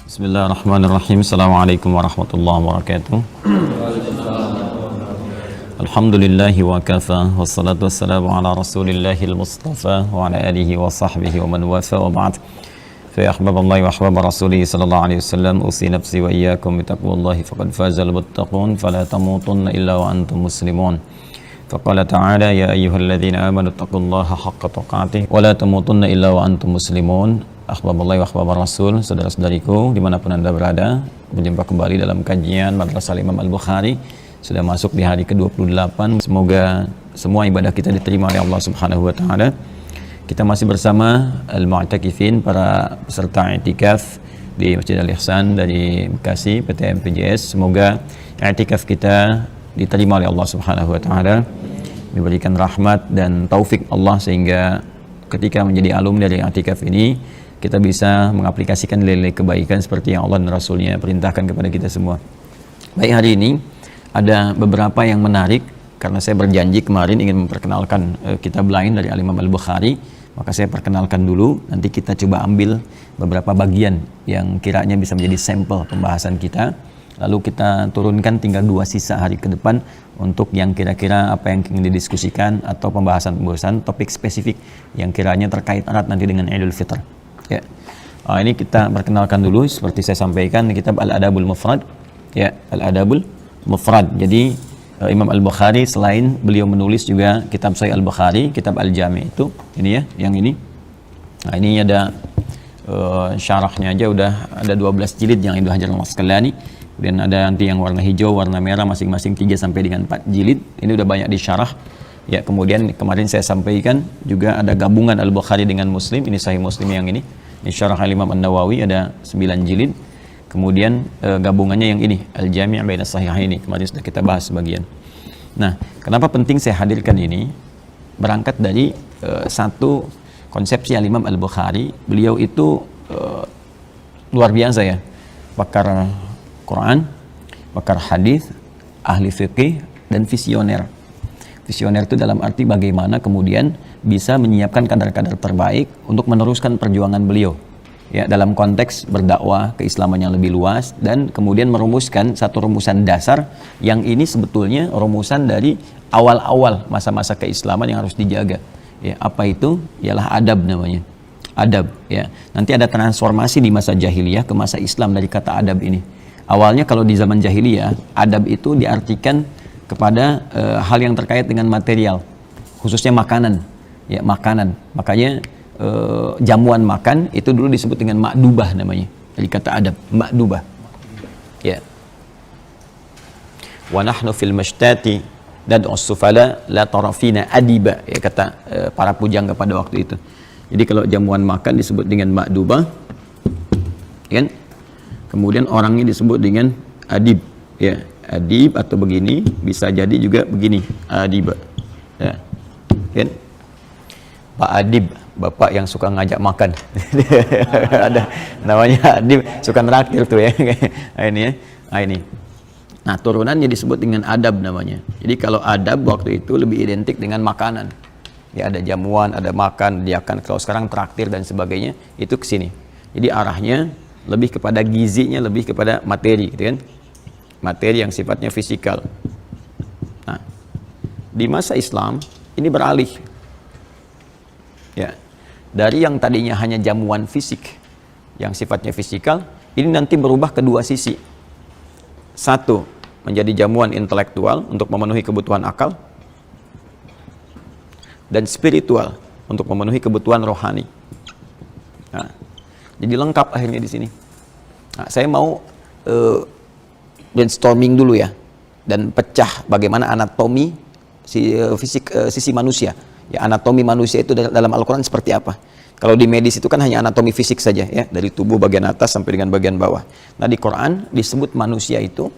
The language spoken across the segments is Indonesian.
Bismillahirrahmanirrahim. Assalamualaikum warahmatullahi wabarakatuh. Alhamdulillahi wa kafa, wassalatu wassalamu ala rasulillahil mustafa wa ala alihi wa sahbihi wa man wafa wa ba'd. Fa ya ahbaballahi wa ahbab rasulih sallallahu alaihi wasallam, usi nafsi wa iyyakum bitaqwallahi faqad fazal muttaqun, fala tamutunna illa wa antum muslimun. Faqala ta'ala ya ayyuhalladzina amanu taqullaha haqqa tuqatih wa la tamutunna illa wa antum muslimun. Ahbaballahi wa ahbab rasul, saudara-saudariku dimanapun anda berada, berjumpa kembali dalam kajian Madrasah Imam Al-Bukhari. Sudah masuk di hari ke-28. Semoga semua ibadah kita diterima oleh Allah Subhanahu wa taala. Kita masih bersama al-mu'takifin, para peserta i'tikaf di Masjid Al-Ihsan dari Bekasi, PT MPJS. Semoga i'tikaf kita diterima oleh Allah Subhanahu wa taala, diberikan rahmat dan taufik Allah sehingga ketika menjadi alumni dari i'tikaf ini kita bisa mengaplikasikan nilai-nilai kebaikan seperti yang Allah dan Rasulnya perintahkan kepada kita semua. Baik, hari ini ada beberapa yang menarik karena saya berjanji kemarin ingin memperkenalkan kitab lain dari Al-Imam Al-Bukhari, maka saya perkenalkan dulu, nanti kita coba ambil beberapa bagian yang kiranya bisa menjadi sampel pembahasan kita, lalu kita turunkan tinggal 2 sisa hari ke depan untuk yang kira-kira apa yang ingin didiskusikan atau pembahasan-pembahasan topik spesifik yang kiranya terkait erat nanti dengan Idul Fitr. Ya. Ini kita perkenalkan dulu seperti saya sampaikan di kitab Al-Adabul Mufrad. Ya, Al-Adabul Mufrad. Jadi Imam Al-Bukhari selain beliau menulis juga kitab Sahih Al-Bukhari, kitab Al-Jami itu. Ini ya, yang ini. Nah, ini ada syarahnya aja udah ada 12 jilid yang Ibnu Hajar Al-Asqalani. Kemudian ada nanti yang warna hijau, warna merah masing-masing 3 sampai dengan 4 jilid. Ini udah banyak disyarah. Ya, kemudian kemarin saya sampaikan juga ada gabungan Al-Bukhari dengan Muslim. Ini Sahih Muslim yang ini. Ini syarah Al-Imam An-Nawawi ada 9 jilid. Kemudian gabungannya yang ini, Al-Jami' Baina Sahihaini. Kemarin sudah kita bahas sebagian. Nah, kenapa penting saya hadirkan ini? Berangkat dari satu konsepsi Al-Imam Al-Bukhari. Beliau itu luar biasa ya. Pakar Quran, pakar hadis, ahli fikih, dan visioner. Visioner itu dalam arti bagaimana kemudian bisa menyiapkan kader-kader terbaik untuk meneruskan perjuangan beliau ya, dalam konteks berdakwah keislaman yang lebih luas, dan kemudian merumuskan satu rumusan dasar yang ini sebetulnya rumusan dari awal-awal masa-masa keislaman yang harus dijaga ya. Apa itu? Ialah adab namanya, adab ya. Nanti ada transformasi di masa jahiliyah ke masa Islam dari kata adab ini. Awalnya kalau di zaman jahiliyah, adab itu diartikan kepada hal yang terkait dengan material, khususnya makanan ya, makanan. Makanya jamuan makan itu dulu disebut dengan ma'dubah namanya, dari kata adab, ma'dubah ya. Wa nahnu fil mashtati dad'u sufala la tarafina adiba ya, kata para pujangga pada waktu itu. Jadi kalau jamuan makan disebut dengan ma'dubah kan, kemudian orangnya disebut dengan adib ya. Adib atau begini, bisa jadi juga begini, adib ya kan? Pak Adib, bapak yang suka ngajak makan. Ada namanya adib, suka neraktir tuh ya. Ini ya, ini. Nah, turunannya disebut dengan adab namanya. Jadi kalau adab waktu itu lebih identik dengan makanan ya, ada jamuan, ada makan, dia akan, kalau sekarang traktir dan sebagainya, itu ke sini. Jadi arahnya lebih kepada gizinya, lebih kepada materi gitu kan, materi yang sifatnya fisikal. Nah, di masa Islam ini beralih ya, dari yang tadinya hanya jamuan fisik yang sifatnya fisikal, ini nanti berubah ke 2 sisi. Satu, menjadi jamuan intelektual untuk memenuhi kebutuhan akal, dan spiritual untuk memenuhi kebutuhan rohani. Nah, jadi lengkap akhirnya di sini. Nah, saya mau brainstorming dulu ya, dan pecah bagaimana anatomi sisi manusia ya, anatomi manusia itu dalam Al-Quran seperti apa. Kalau di medis itu kan hanya anatomi fisik saja ya, dari tubuh bagian atas sampai dengan bagian bawah. Nah, di Quran disebut manusia itu,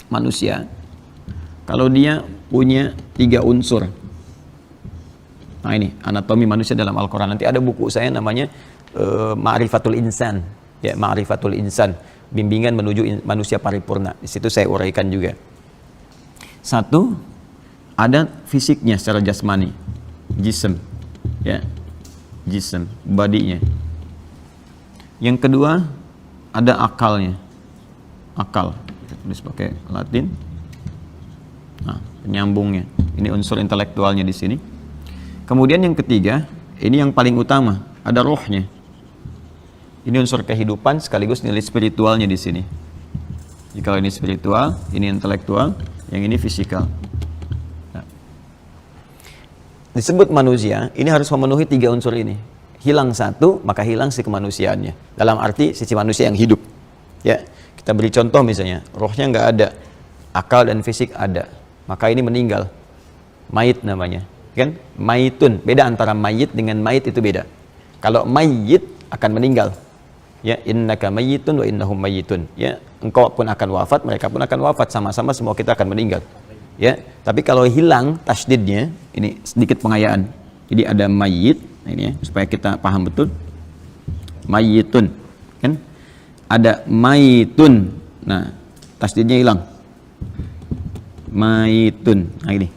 manusia kalau dia punya 3 unsur. Nah, ini anatomi manusia dalam Al-Quran. Nanti ada buku saya namanya Ma'rifatul Insan ya, Ma'rifatul Insan, bimbingan menuju manusia paripurna. Di situ saya uraikan juga. Satu, ada fisiknya secara jasmani, jism ya, jism, badinya. Yang kedua, ada akalnya. Akal. Kita tulis pakai Latin. Nah, penyambungnya. Ini unsur intelektualnya di sini. Kemudian yang ketiga, ini yang paling utama, ada rohnya. Ini unsur kehidupan sekaligus nilai spiritualnya di sini. Jika ini spiritual, ini intelektual, yang ini fisikal. Nah. Disebut manusia, ini harus memenuhi 3 unsur ini. Hilang satu, maka hilang si kemanusiaannya. Dalam arti sisi manusia yang hidup. Ya, kita beri contoh misalnya, rohnya nggak ada, akal dan fisik ada, maka ini meninggal. Mayit namanya, kan? Mayitun. Beda antara mayit dengan mayit, itu beda. Kalau mayit akan meninggal. Ya, innaka mayyitun wa innahum mayyitun. Ya, engkau pun akan wafat, mereka pun akan wafat, sama-sama semua kita akan meninggal. Ya, tapi kalau hilang tasdidnya, ini sedikit pengayaan. Jadi ada mayyit, nah ini ya, supaya kita paham betul. Mayyitun, kan? Ada mayyitun. Nah, tasdidnya hilang. Mayyitun. Nah ini.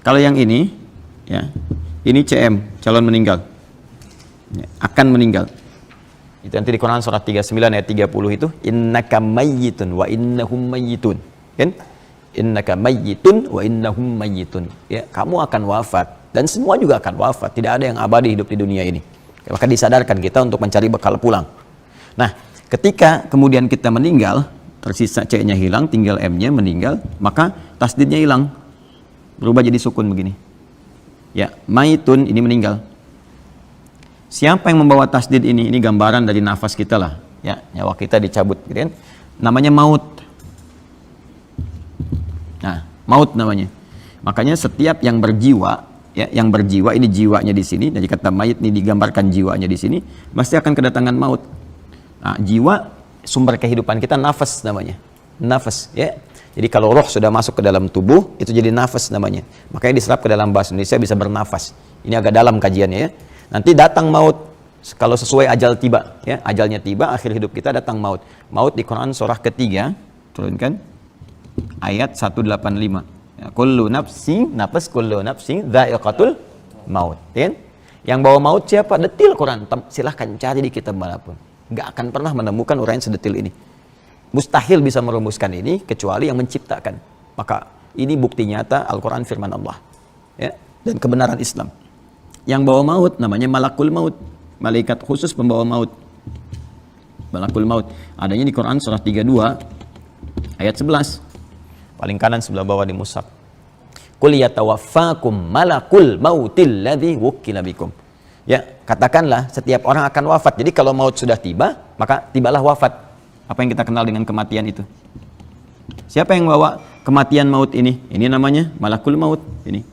Kalau yang ini, ya, ini CM, calon meninggal. Ya, akan meninggal. Itu nanti di Quran surat 39 ayat 30 itu, innaka mayyitun wa innahum mayyitun. Kan? Innaka mayyitun wa innahum mayyitun. Ya, kamu akan wafat dan semua juga akan wafat. Tidak ada yang abadi hidup di dunia ini. Maka disadarkan kita untuk mencari bekal pulang. Nah, ketika kemudian kita meninggal, tersisa C-nya hilang, tinggal M-nya meninggal, maka tasdidnya hilang. Berubah jadi sukun begini. Ya, mayyitun ini meninggal. Siapa yang membawa tasdid ini? Ini gambaran dari nafas kita lah. Ya, nyawa kita dicabut, gitu kan? Namanya maut. Nah, maut namanya. Makanya setiap yang berjiwa, ya, yang berjiwa ini jiwanya di sini. Dari kata mayit ini digambarkan jiwanya di sini, pasti akan kedatangan maut. Nah, jiwa sumber kehidupan kita, nafas namanya. Nafas, ya. Jadi kalau roh sudah masuk ke dalam tubuh, itu jadi nafas namanya. Makanya diserap ke dalam bahasa Indonesia bisa bernafas. Ini agak dalam kajiannya, ya. Nanti datang maut kalau sesuai ajal tiba, ya, ajalnya tiba, akhir hidup kita datang maut. Maut di Quran surah ketiga, turunkan ayat 185. Ya, kullu nafsin, nafas kullu nafsin dha'iqatul maut. Ya? Yang bawa maut siapa? Detil Quran. Silahkan cari di kitab manapun. Nggak akan pernah menemukan uraian sedetil ini. Mustahil bisa merumuskan ini kecuali yang menciptakan. Maka ini bukti nyata Al-Quran firman Allah, ya, dan kebenaran Islam. Yang bawa maut namanya malakul maut, malaikat khusus pembawa maut. Malakul maut adanya di Quran surah 32 ayat 11, paling kanan sebelah bawah di mushaf. Qul yatawaffakum malakul mautil ladzi wukkila bikum. Ya, katakanlah setiap orang akan wafat. Jadi kalau maut sudah tiba, maka tibalah wafat. Apa yang kita kenal dengan kematian itu? Siapa yang bawa kematian maut ini? Ini namanya malakul maut ini.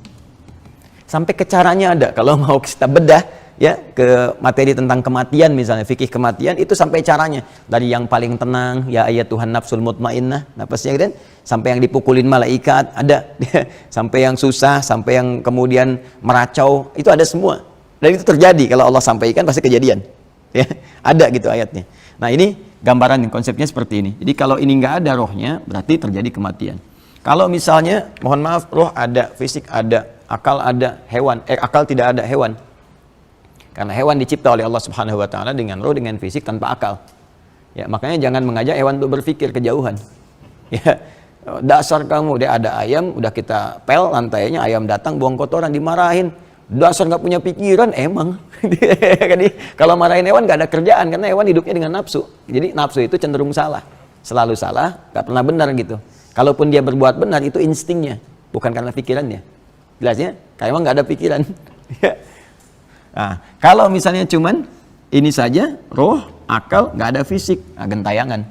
Sampai ke caranya ada. Kalau mau kita bedah, ya, ke materi tentang kematian misalnya, fikih kematian itu sampai caranya. Dari yang paling tenang, ya ayat Tuhan nafsul mutmainnah, napasnya kan, sampai yang dipukulin malaikat ada, sampai yang susah, sampai yang kemudian meracau, itu ada semua. Dan itu terjadi kalau Allah sampaikan pasti kejadian. Ya, ada gitu ayatnya. Nah, ini gambaran konsepnya seperti ini. Jadi kalau ini nggak ada rohnya, berarti terjadi kematian. Kalau misalnya, mohon maaf, roh ada, fisik ada, akal ada, hewan, akal tidak ada, hewan. Karena hewan dicipta oleh Allah Subhanahu wa taala dengan roh, dengan fisik, tanpa akal. Ya, makanya jangan mengajak hewan untuk berpikir kejauhan. Ya, dasar kamu, dia ada ayam, udah kita pel lantainya, ayam datang buang kotoran, dimarahin. Dasar nggak punya pikiran, emang. Kalau marahin hewan nggak ada kerjaan, karena hewan hidupnya dengan nafsu. Jadi nafsu itu cenderung salah, selalu salah, nggak pernah benar gitu. Kalaupun dia berbuat benar, itu instingnya, bukan karena pikirannya. Jelasnya, kayak emang nggak ada pikiran. Nah, kalau misalnya cuman ini saja, roh, akal, nggak ada fisik, gentayangan.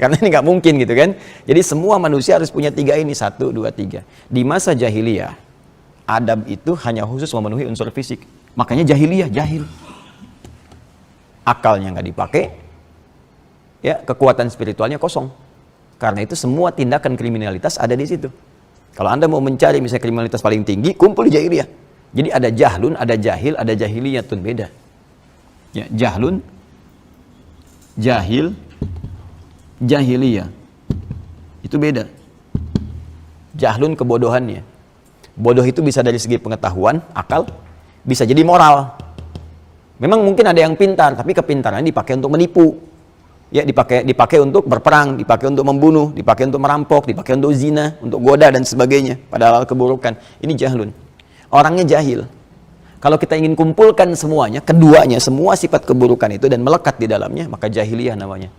Karena ini nggak mungkin gitu kan. Jadi semua manusia harus punya 3 ini, 1, 2, 3. Di masa jahiliyah, Adam itu hanya khusus memenuhi unsur fisik. Makanya jahiliyah, jahil. Akalnya nggak dipakai, ya, kekuatan spiritualnya kosong. Karena itu semua tindakan kriminalitas ada di situ. Kalau Anda mau mencari misalnya kriminalitas paling tinggi, kumpul di jahiliyah. Jadi ada jahlun, ada jahil, ada jahiliyatun, beda. Ya, jahlun, jahil, jahiliyah. Itu beda. Jahlun kebodohannya. Bodoh itu bisa dari segi pengetahuan, akal, bisa jadi moral. Memang mungkin ada yang pintar, tapi kepintarannya dipakai untuk menipu. Ya, dipakai untuk berperang, dipakai untuk membunuh, dipakai untuk merampok, dipakai untuk zina, untuk goda dan sebagainya, padahal keburukan. Ini jahlun. Orangnya jahil. Kalau kita ingin kumpulkan semuanya, keduanya, semua sifat keburukan itu dan melekat di dalamnya, maka jahiliyah namanya.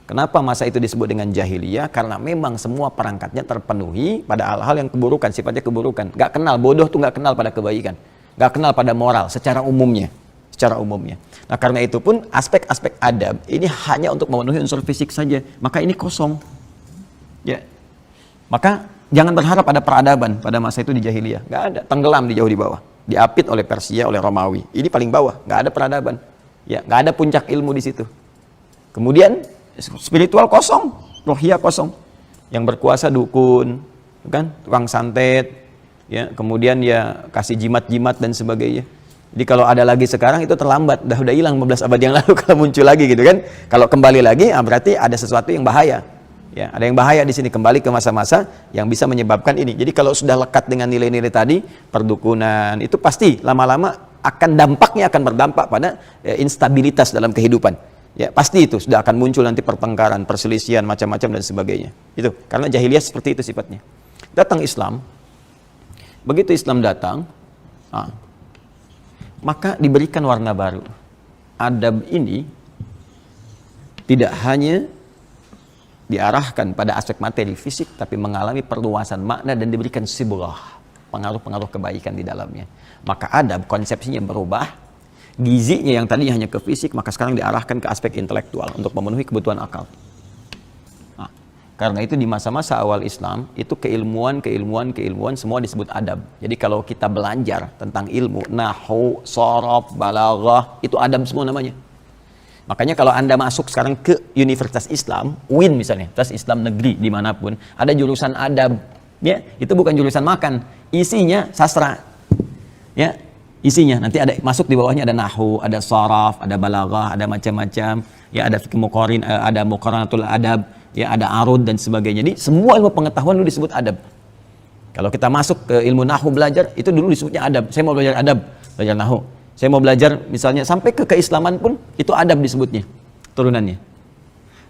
Kenapa masa itu disebut dengan jahiliyah? Karena memang semua perangkatnya terpenuhi pada hal-hal yang keburukan, sifatnya keburukan. Gak kenal, bodoh tuh gak kenal pada kebaikan. Gak kenal pada moral secara umumnya. Nah, karena itu pun aspek-aspek adab ini hanya untuk memenuhi unsur fisik saja. Maka ini kosong. Ya. Maka jangan berharap ada peradaban pada masa itu di jahiliyah. Gak ada, tenggelam di jauh di bawah. Diapit oleh Persia, oleh Romawi. Ini paling bawah, gak ada peradaban. Ya, gak ada puncak ilmu di situ. Kemudian spiritual kosong, rohiyah kosong. Yang berkuasa dukun, kan, tukang santet, ya, kemudian ya kasih jimat-jimat dan sebagainya. Jadi kalau ada lagi sekarang itu terlambat, udah hilang 15 abad yang lalu kalau muncul lagi gitu kan. Kalau kembali lagi, berarti ada sesuatu yang bahaya. Ya, ada yang bahaya di sini, kembali ke masa-masa yang bisa menyebabkan ini. Jadi kalau sudah lekat dengan nilai-nilai tadi, perdukunan, itu pasti lama-lama dampaknya akan berdampak pada instabilitas dalam kehidupan. Ya, pasti itu sudah akan muncul nanti pertengkaran, perselisihan, macam-macam dan sebagainya. Itu, karena jahiliyah seperti itu sifatnya. Datang Islam, begitu Islam datang, maka diberikan warna baru. Adab ini tidak hanya diarahkan pada aspek materi fisik, tapi mengalami perluasan makna dan diberikan sibrah, pengaruh-pengaruh kebaikan di dalamnya. Maka adab konsepsinya berubah, gizinya yang tadi hanya ke fisik, maka sekarang diarahkan ke aspek intelektual untuk memenuhi kebutuhan akal. Karena itu di masa-masa awal Islam, itu keilmuan semua disebut adab. Jadi kalau kita belajar tentang ilmu, nahwu, sorof, balaghah, itu adab semua namanya. Makanya kalau Anda masuk sekarang ke Universitas Islam, UIN misalnya, Universitas Islam Negeri dimanapun, ada jurusan adab. Ya, itu bukan jurusan makan, isinya sastra. Ya, isinya nanti ada masuk di bawahnya ada nahwu, ada sorof, ada balaghah, ada macam-macam. Ya, ada fikih muqarin, ada muqaranatul adab. Ya, ada arud dan sebagainya. Jadi semua ilmu pengetahuan dulu disebut adab. Kalau kita masuk ke ilmu nahwu belajar, itu dulu disebutnya adab. Saya mau belajar adab, belajar nahwu. Saya mau belajar misalnya sampai ke keislaman pun itu adab disebutnya, turunannya.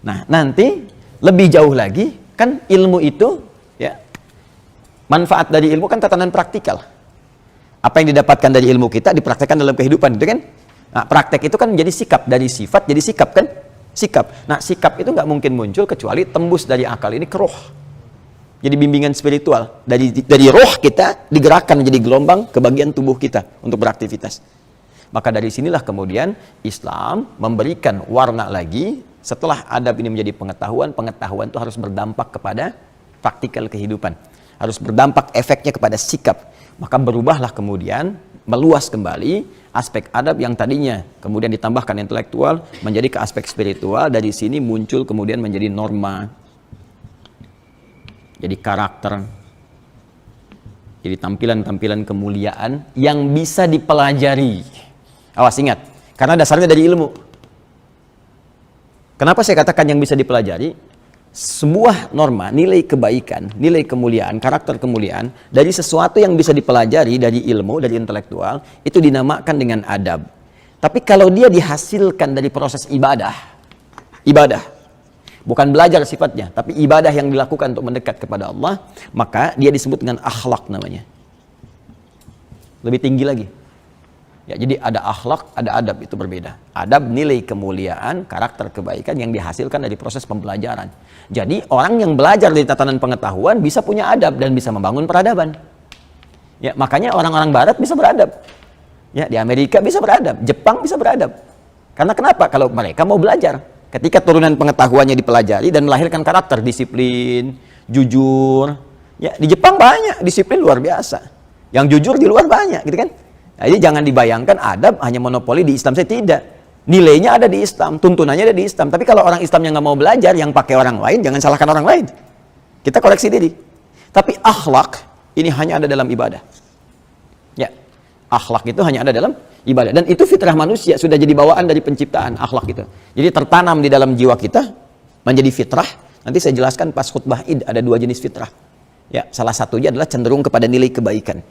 Nah, nanti lebih jauh lagi kan ilmu itu, ya, manfaat dari ilmu kan tatanan praktikal. Apa yang didapatkan dari ilmu kita dipraktekkan dalam kehidupan, itu kan? Nah, praktek itu kan menjadi sikap, dari sifat jadi sikap kan? Sikap. Nah, sikap itu nggak mungkin muncul kecuali tembus dari akal ini ke roh. Jadi bimbingan spiritual dari roh kita digerakkan menjadi gelombang ke bagian tubuh kita untuk beraktivitas. Maka dari sinilah kemudian Islam memberikan warna lagi. Setelah adab ini menjadi pengetahuan itu harus berdampak kepada praktikal kehidupan, harus berdampak efeknya kepada sikap. Maka berubahlah kemudian, meluas kembali aspek adab yang tadinya kemudian ditambahkan intelektual menjadi ke aspek spiritual. Dari sini muncul kemudian menjadi norma, jadi karakter, jadi tampilan-tampilan kemuliaan yang bisa dipelajari. Awas, ingat, karena dasarnya dari ilmu. Kenapa saya katakan yang bisa dipelajari? Sebuah norma, nilai kebaikan, nilai kemuliaan, karakter kemuliaan dari sesuatu yang bisa dipelajari dari ilmu, dari intelektual, itu dinamakan dengan adab. Tapi kalau dia dihasilkan dari proses ibadah, bukan belajar sifatnya, tapi ibadah yang dilakukan untuk mendekat kepada Allah, maka dia disebut dengan akhlak namanya. Lebih tinggi lagi. Ya, jadi ada akhlak, ada adab, itu berbeda. Adab nilai kemuliaan, karakter kebaikan yang dihasilkan dari proses pembelajaran. Jadi orang yang belajar dari tatanan pengetahuan bisa punya adab dan bisa membangun peradaban. Ya, makanya orang-orang barat bisa beradab. Ya, di Amerika bisa beradab, Jepang bisa beradab. Karena kenapa? Kalau mereka mau belajar. Ketika turunan pengetahuannya dipelajari dan melahirkan karakter, disiplin, jujur. Ya, di Jepang banyak disiplin luar biasa. Yang jujur di luar banyak, gitu kan? Nah, jadi jangan dibayangkan adab hanya monopoli di Islam. Saya tidak. Nilainya ada di Islam, tuntunannya ada di Islam. Tapi kalau orang Islam yang nggak mau belajar, yang pakai orang lain, jangan salahkan orang lain. Kita koreksi diri. Tapi akhlak ini hanya ada dalam ibadah. Ya, akhlak itu hanya ada dalam ibadah. Dan itu fitrah manusia, sudah jadi bawaan dari penciptaan akhlak itu. Jadi tertanam di dalam jiwa kita menjadi fitrah. Nanti saya jelaskan pas khutbah Id ada 2 jenis fitrah. Ya, salah satunya adalah cenderung kepada nilai kebaikan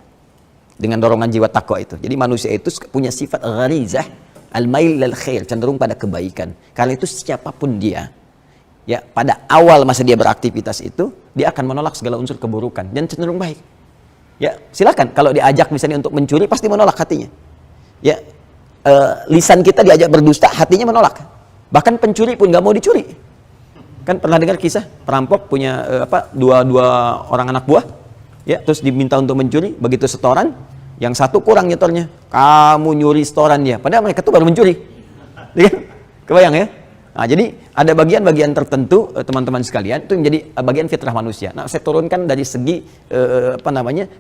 dengan dorongan jiwa takwa itu. Jadi manusia itu punya sifat gharizah Al-mail lil khair, cenderung pada kebaikan. Karena itu siapapun dia, ya pada awal masa dia beraktivitas itu, dia akan menolak segala unsur keburukan dan cenderung baik. Ya, silakan kalau diajak misalnya untuk mencuri pasti menolak hatinya. Ya, lisan kita diajak berdusta, hatinya menolak. Bahkan pencuri pun nggak mau dicuri. Kan pernah dengar kisah perampok punya dua orang anak buah, ya terus diminta untuk mencuri, begitu setoran, yang satu kurang nyetornya, kamu nyuri setoran dia, padahal mereka tuh baru mencuri, ya, kebayang ya? Nah, jadi ada bagian-bagian tertentu teman-teman sekalian itu menjadi bagian fitrah manusia. Nah, saya turunkan dari segi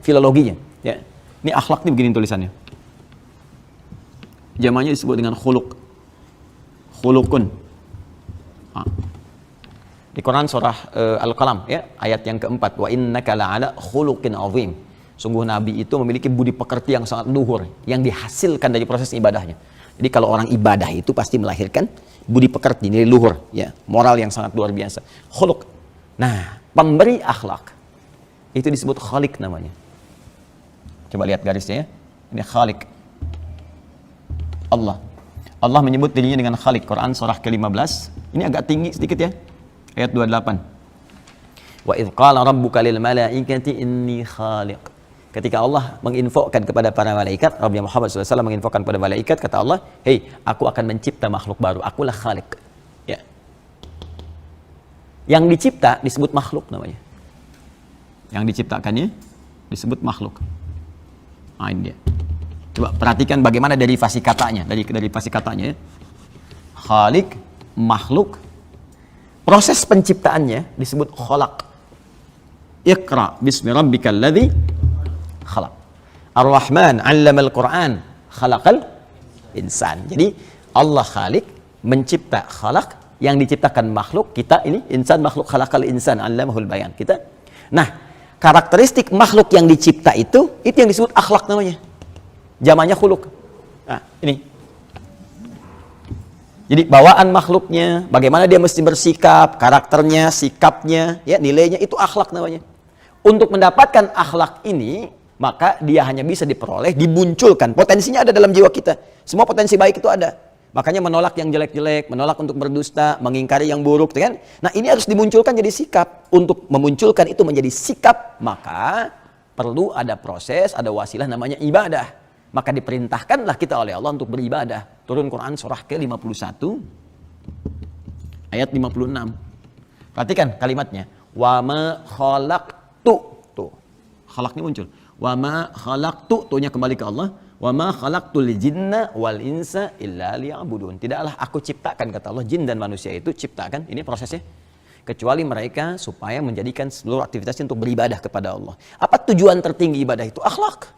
filologinya. Ya, ini akhlak nih begini tulisannya. Jamannya disebut dengan khuluq, khuluqun. Di Quran surah Al-Qalam ya, ayat yang keempat, wa innaka la'ala khuluqin azim. Sungguh Nabi itu memiliki budi pekerti yang sangat luhur yang dihasilkan dari proses ibadahnya. Jadi kalau orang ibadah itu pasti melahirkan budi pekerti, nilai luhur, ya, moral yang sangat luar biasa. Khuluq. Nah, pemberi akhlak itu disebut khaliq namanya. Coba lihat garisnya ya. Ini khaliq. Allah menyebut dirinya dengan khaliq. Quran surah ke-15. Ini agak tinggi sedikit ya. Ayat 28. Wa idh qala rabbuka lil malaikati inni khaliq. Ketika Allah menginfokan kepada para malaikat, Nabi Muhammad SAW menginfokan kepada malaikat, kata Allah, hei, aku akan mencipta makhluk baru, akulah khaliq. Ya. Yang dicipta disebut makhluk namanya. Yang diciptakannya disebut makhluk. Nah, ini dia. Coba perhatikan bagaimana derivasi katanya, dari derivasi katanya ya. Khaliq, makhluk. Proses penciptaannya disebut khalaq. Iqra bismi rabbikal ladzi khalaq. Ar-Rahman 'allamal Qur'an, khalaqal insan. Jadi Allah khaliq, mencipta khalaq, yang diciptakan makhluk, kita ini insan makhluk, khalaqal insan 'allamahul bayan. Kita. Nah, karakteristik makhluk yang dicipta itu yang disebut akhlak namanya. Jamannya khuluq. Nah, ini. Jadi bawaan makhluknya, bagaimana dia mesti bersikap, karakternya, sikapnya, ya nilainya itu akhlak namanya. Untuk mendapatkan akhlak ini, maka dia hanya bisa diperoleh, dimunculkan. Potensinya ada dalam jiwa kita. Semua potensi baik itu ada. Makanya menolak yang jelek-jelek, menolak untuk berdusta, mengingkari yang buruk, kan? Nah, ini harus dimunculkan jadi sikap. Untuk memunculkan itu menjadi sikap, maka perlu ada proses, ada wasilah namanya ibadah. Maka diperintahkanlah kita oleh Allah untuk beribadah. Turun Quran surah ke-51 ayat 56. Perhatikan kalimatnya. Wa ma khalaqtu. Tuh. Khalaqnya muncul. Wa ma khalaqtu, tuhnya kembali ke Allah. Wa ma khalaqtul jinna wal insa illa liya'budun. Tidaklah aku ciptakan, kata Allah, jin dan manusia itu ciptakan, ini prosesnya, kecuali mereka supaya menjadikan seluruh aktivitasnya untuk beribadah kepada Allah. Apa tujuan tertinggi ibadah itu? Akhlak.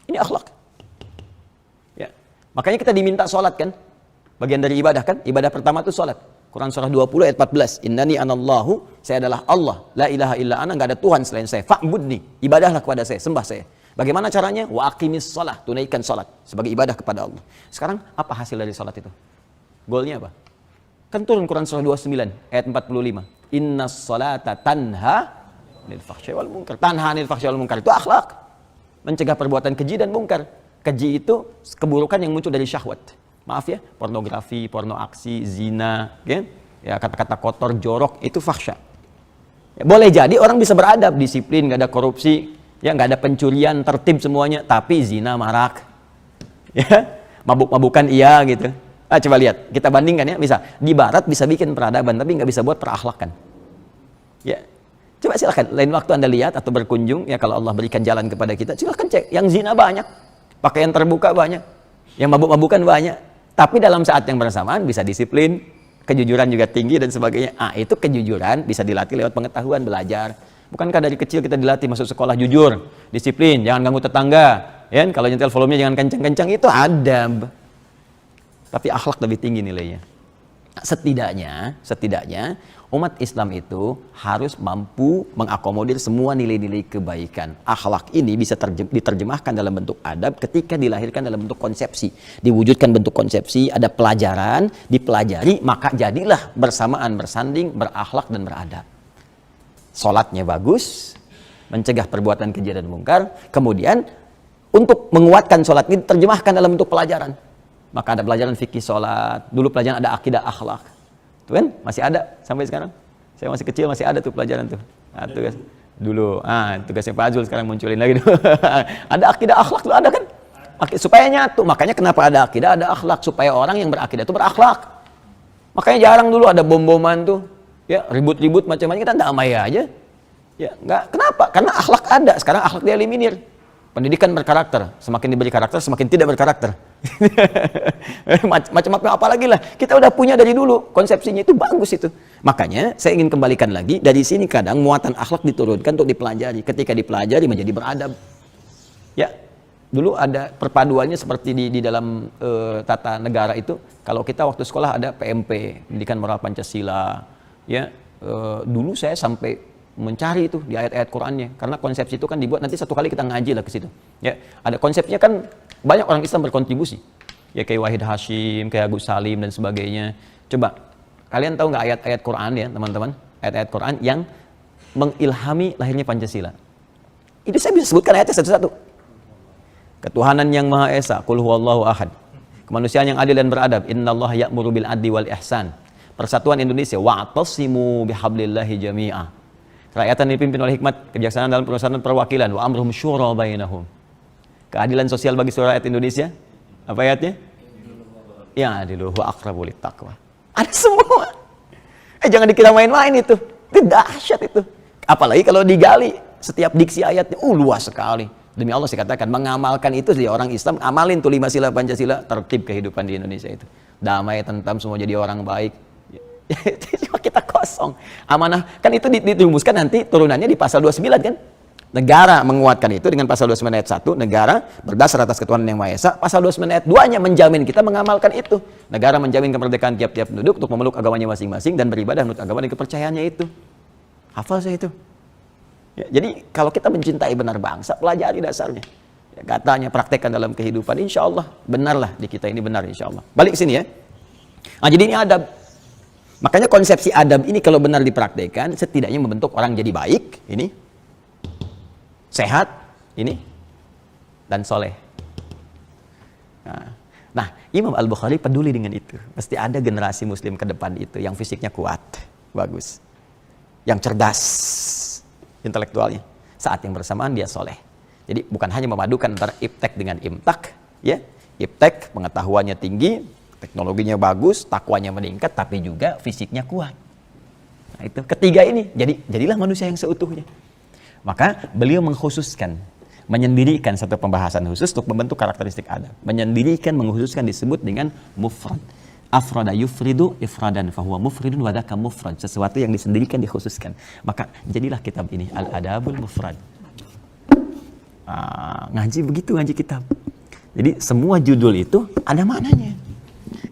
Ini akhlak. Ya. Makanya kita diminta sholat kan? Bagian dari ibadah kan? Ibadah pertama itu sholat. Quran surah 20 ayat 14. Innani anallahu, saya adalah Allah. La ilaha illa ana, enggak ada Tuhan selain saya. Fa'budni, ibadahlah kepada saya, sembah saya. Bagaimana caranya? Wa aqimis sholat, tunaikan sholat sebagai ibadah kepada Allah. Sekarang apa hasil dari sholat itu? Goalnya apa? Kan turun Quran surah 29 ayat 45. Innas sholata tanha anil fahsya'i wal munkar. Tanha anil fahsya'i wal munkar itu akhlak. Mencegah perbuatan keji dan mungkar. Keji itu keburukan yang muncul dari syahwat. Maaf ya, pornografi, porno aksi, zina, ya kata-kata kotor, jorok, itu fahsya. Ya, boleh jadi orang bisa beradab, disiplin, nggak ada korupsi, ya nggak ada pencurian, tertib semuanya, tapi zina marak, ya mabuk-mabukan iya gitu. Coba lihat, kita bandingkan ya, bisa di Barat bisa bikin peradaban, tapi nggak bisa buat perakhlakan. Ya. Coba silakan, lain waktu Anda lihat atau berkunjung, ya kalau Allah berikan jalan kepada kita, silakan cek. Yang zina banyak, pakaian terbuka banyak, yang mabuk-mabukan banyak. Tapi dalam saat yang bersamaan bisa disiplin, kejujuran juga tinggi dan sebagainya. Itu kejujuran bisa dilatih lewat pengetahuan, belajar. Bukankah dari kecil kita dilatih masuk sekolah jujur, disiplin, jangan ganggu tetangga, ya? Kalau nyetel volumenya jangan kencang-kencang, itu adab. Tapi akhlak lebih tinggi nilainya. Setidaknya umat Islam itu harus mampu mengakomodir semua nilai-nilai kebaikan. Akhlak ini bisa diterjemahkan dalam bentuk adab ketika dilahirkan dalam bentuk konsepsi. Diwujudkan bentuk konsepsi, ada pelajaran, dipelajari, maka jadilah bersamaan bersanding, berakhlak dan beradab. Sholatnya bagus, mencegah perbuatan keji dan mungkar. Kemudian untuk menguatkan sholat ini diterjemahkan dalam bentuk pelajaran. Maka ada pelajaran fikih sholat, dulu pelajaran ada akidah akhlak. Tuh kan, masih ada sampai sekarang. Saya masih kecil masih ada tuh pelajaran tuh. Nah, tugas dulu, tugasnya Pak Azul sekarang munculin lagi. Ada akidah akhlak tuh ada kan? Supaya nyatu, makanya kenapa ada akidah, ada akhlak, supaya orang yang berakidah itu berakhlak. Makanya jarang dulu ada bom-boman tuh, ya ribut-ribut macam-macam, kita damai aja. Ya, enggak. Kenapa? Karena akhlak ada, sekarang akhlak dieliminir. Pendidikan berkarakter, semakin diberi karakter, semakin tidak berkarakter. Macam-macam apa lagi lah. Kita udah punya dari dulu, konsepsinya itu bagus itu. Makanya saya ingin kembalikan lagi, dari sini kadang muatan akhlak diturunkan untuk dipelajari. Ketika dipelajari menjadi beradab. Ya, dulu ada perpaduannya seperti di dalam tata negara itu. Kalau kita waktu sekolah ada PMP, Pendidikan Moral Pancasila. Ya, dulu saya sampai mencari itu di ayat-ayat Qur'annya, karena konsepsi itu kan dibuat nanti satu kali kita ngaji lah ke situ. Ya, ada konsepnya kan banyak orang Islam berkontribusi. Ya kayak Wahid Hashim, kayak Agus Salim dan sebagainya. Coba kalian tahu nggak ayat-ayat Qur'an ya, teman-teman? Ayat-ayat Qur'an yang mengilhami lahirnya Pancasila. Itu saya bisa sebutkan ayatnya satu-satu. Ketuhanan yang Maha Esa, Qul huwallahu ahad. Kemanusiaan yang adil dan beradab, innallaha ya'muru bil adli wal ihsan. Persatuan Indonesia, wa'tasimu bihablillahi jami'ah. Kerakyatan dipimpin oleh hikmat, kebijaksanaan dalam perusahaan perwakilan, wa amruhum syura bainahum. Keadilan sosial bagi seluruh rakyat Indonesia. Apa ayatnya? Ya, adilu wa aqrabu littaqwa. Ada semua. Jangan dikira main-main itu. Itu dahsyat itu. Apalagi kalau digali setiap diksi ayatnya, luas sekali. Demi Allah saya katakan, mengamalkan itu sih orang Islam, amalin tuh 5 sila Pancasila, tertib kehidupan di Indonesia itu. Damai, tentram, semua jadi orang baik. Cuma kita kosong. Amanah, kan itu dirumuskan nanti turunannya di pasal 29 kan? Negara menguatkan itu dengan pasal 29 ayat 1, negara berdasar atas ketuhanan yang Maha Esa. Pasal 29 ayat 2-nya menjamin kita mengamalkan itu. Negara menjamin kemerdekaan tiap-tiap penduduk untuk memeluk agamanya masing-masing dan beribadah menurut agama dan kepercayaannya itu. Hafal saya itu. Ya, jadi kalau kita mencintai benar bangsa, pelajari dasarnya. Ya, katanya praktekkan dalam kehidupan, insya Allah benarlah di kita ini benar insya Allah. Balik ke sini ya. Nah, jadi ini adab. Makanya konsepsi adab ini kalau benar dipraktekkan, setidaknya membentuk orang jadi baik, ini, sehat, ini, dan soleh. Nah, Imam Al-Bukhari peduli dengan itu. Pasti ada generasi muslim ke depan itu yang fisiknya kuat, bagus, yang cerdas, intelektualnya. Saat yang bersamaan dia soleh. Jadi bukan hanya memadukan antara iptek dengan imtak, ya, iptek pengetahuannya tinggi, teknologinya bagus, takwanya meningkat, tapi juga fisiknya kuat. Nah, itu ketiga ini, jadilah manusia yang seutuhnya. Maka beliau mengkhususkan, menyendirikan satu pembahasan khusus untuk membentuk karakteristik adab. Menyendirikan, mengkhususkan disebut dengan mufrad. Afrada yufridu ifradan fahuwa mufridun wadaka mufrad. Sesuatu yang disendirikan, dikhususkan. Maka jadilah kitab ini Al-Adabul Mufrad. Ngaji begitu, ngaji kitab. Jadi semua judul itu ada maknanya.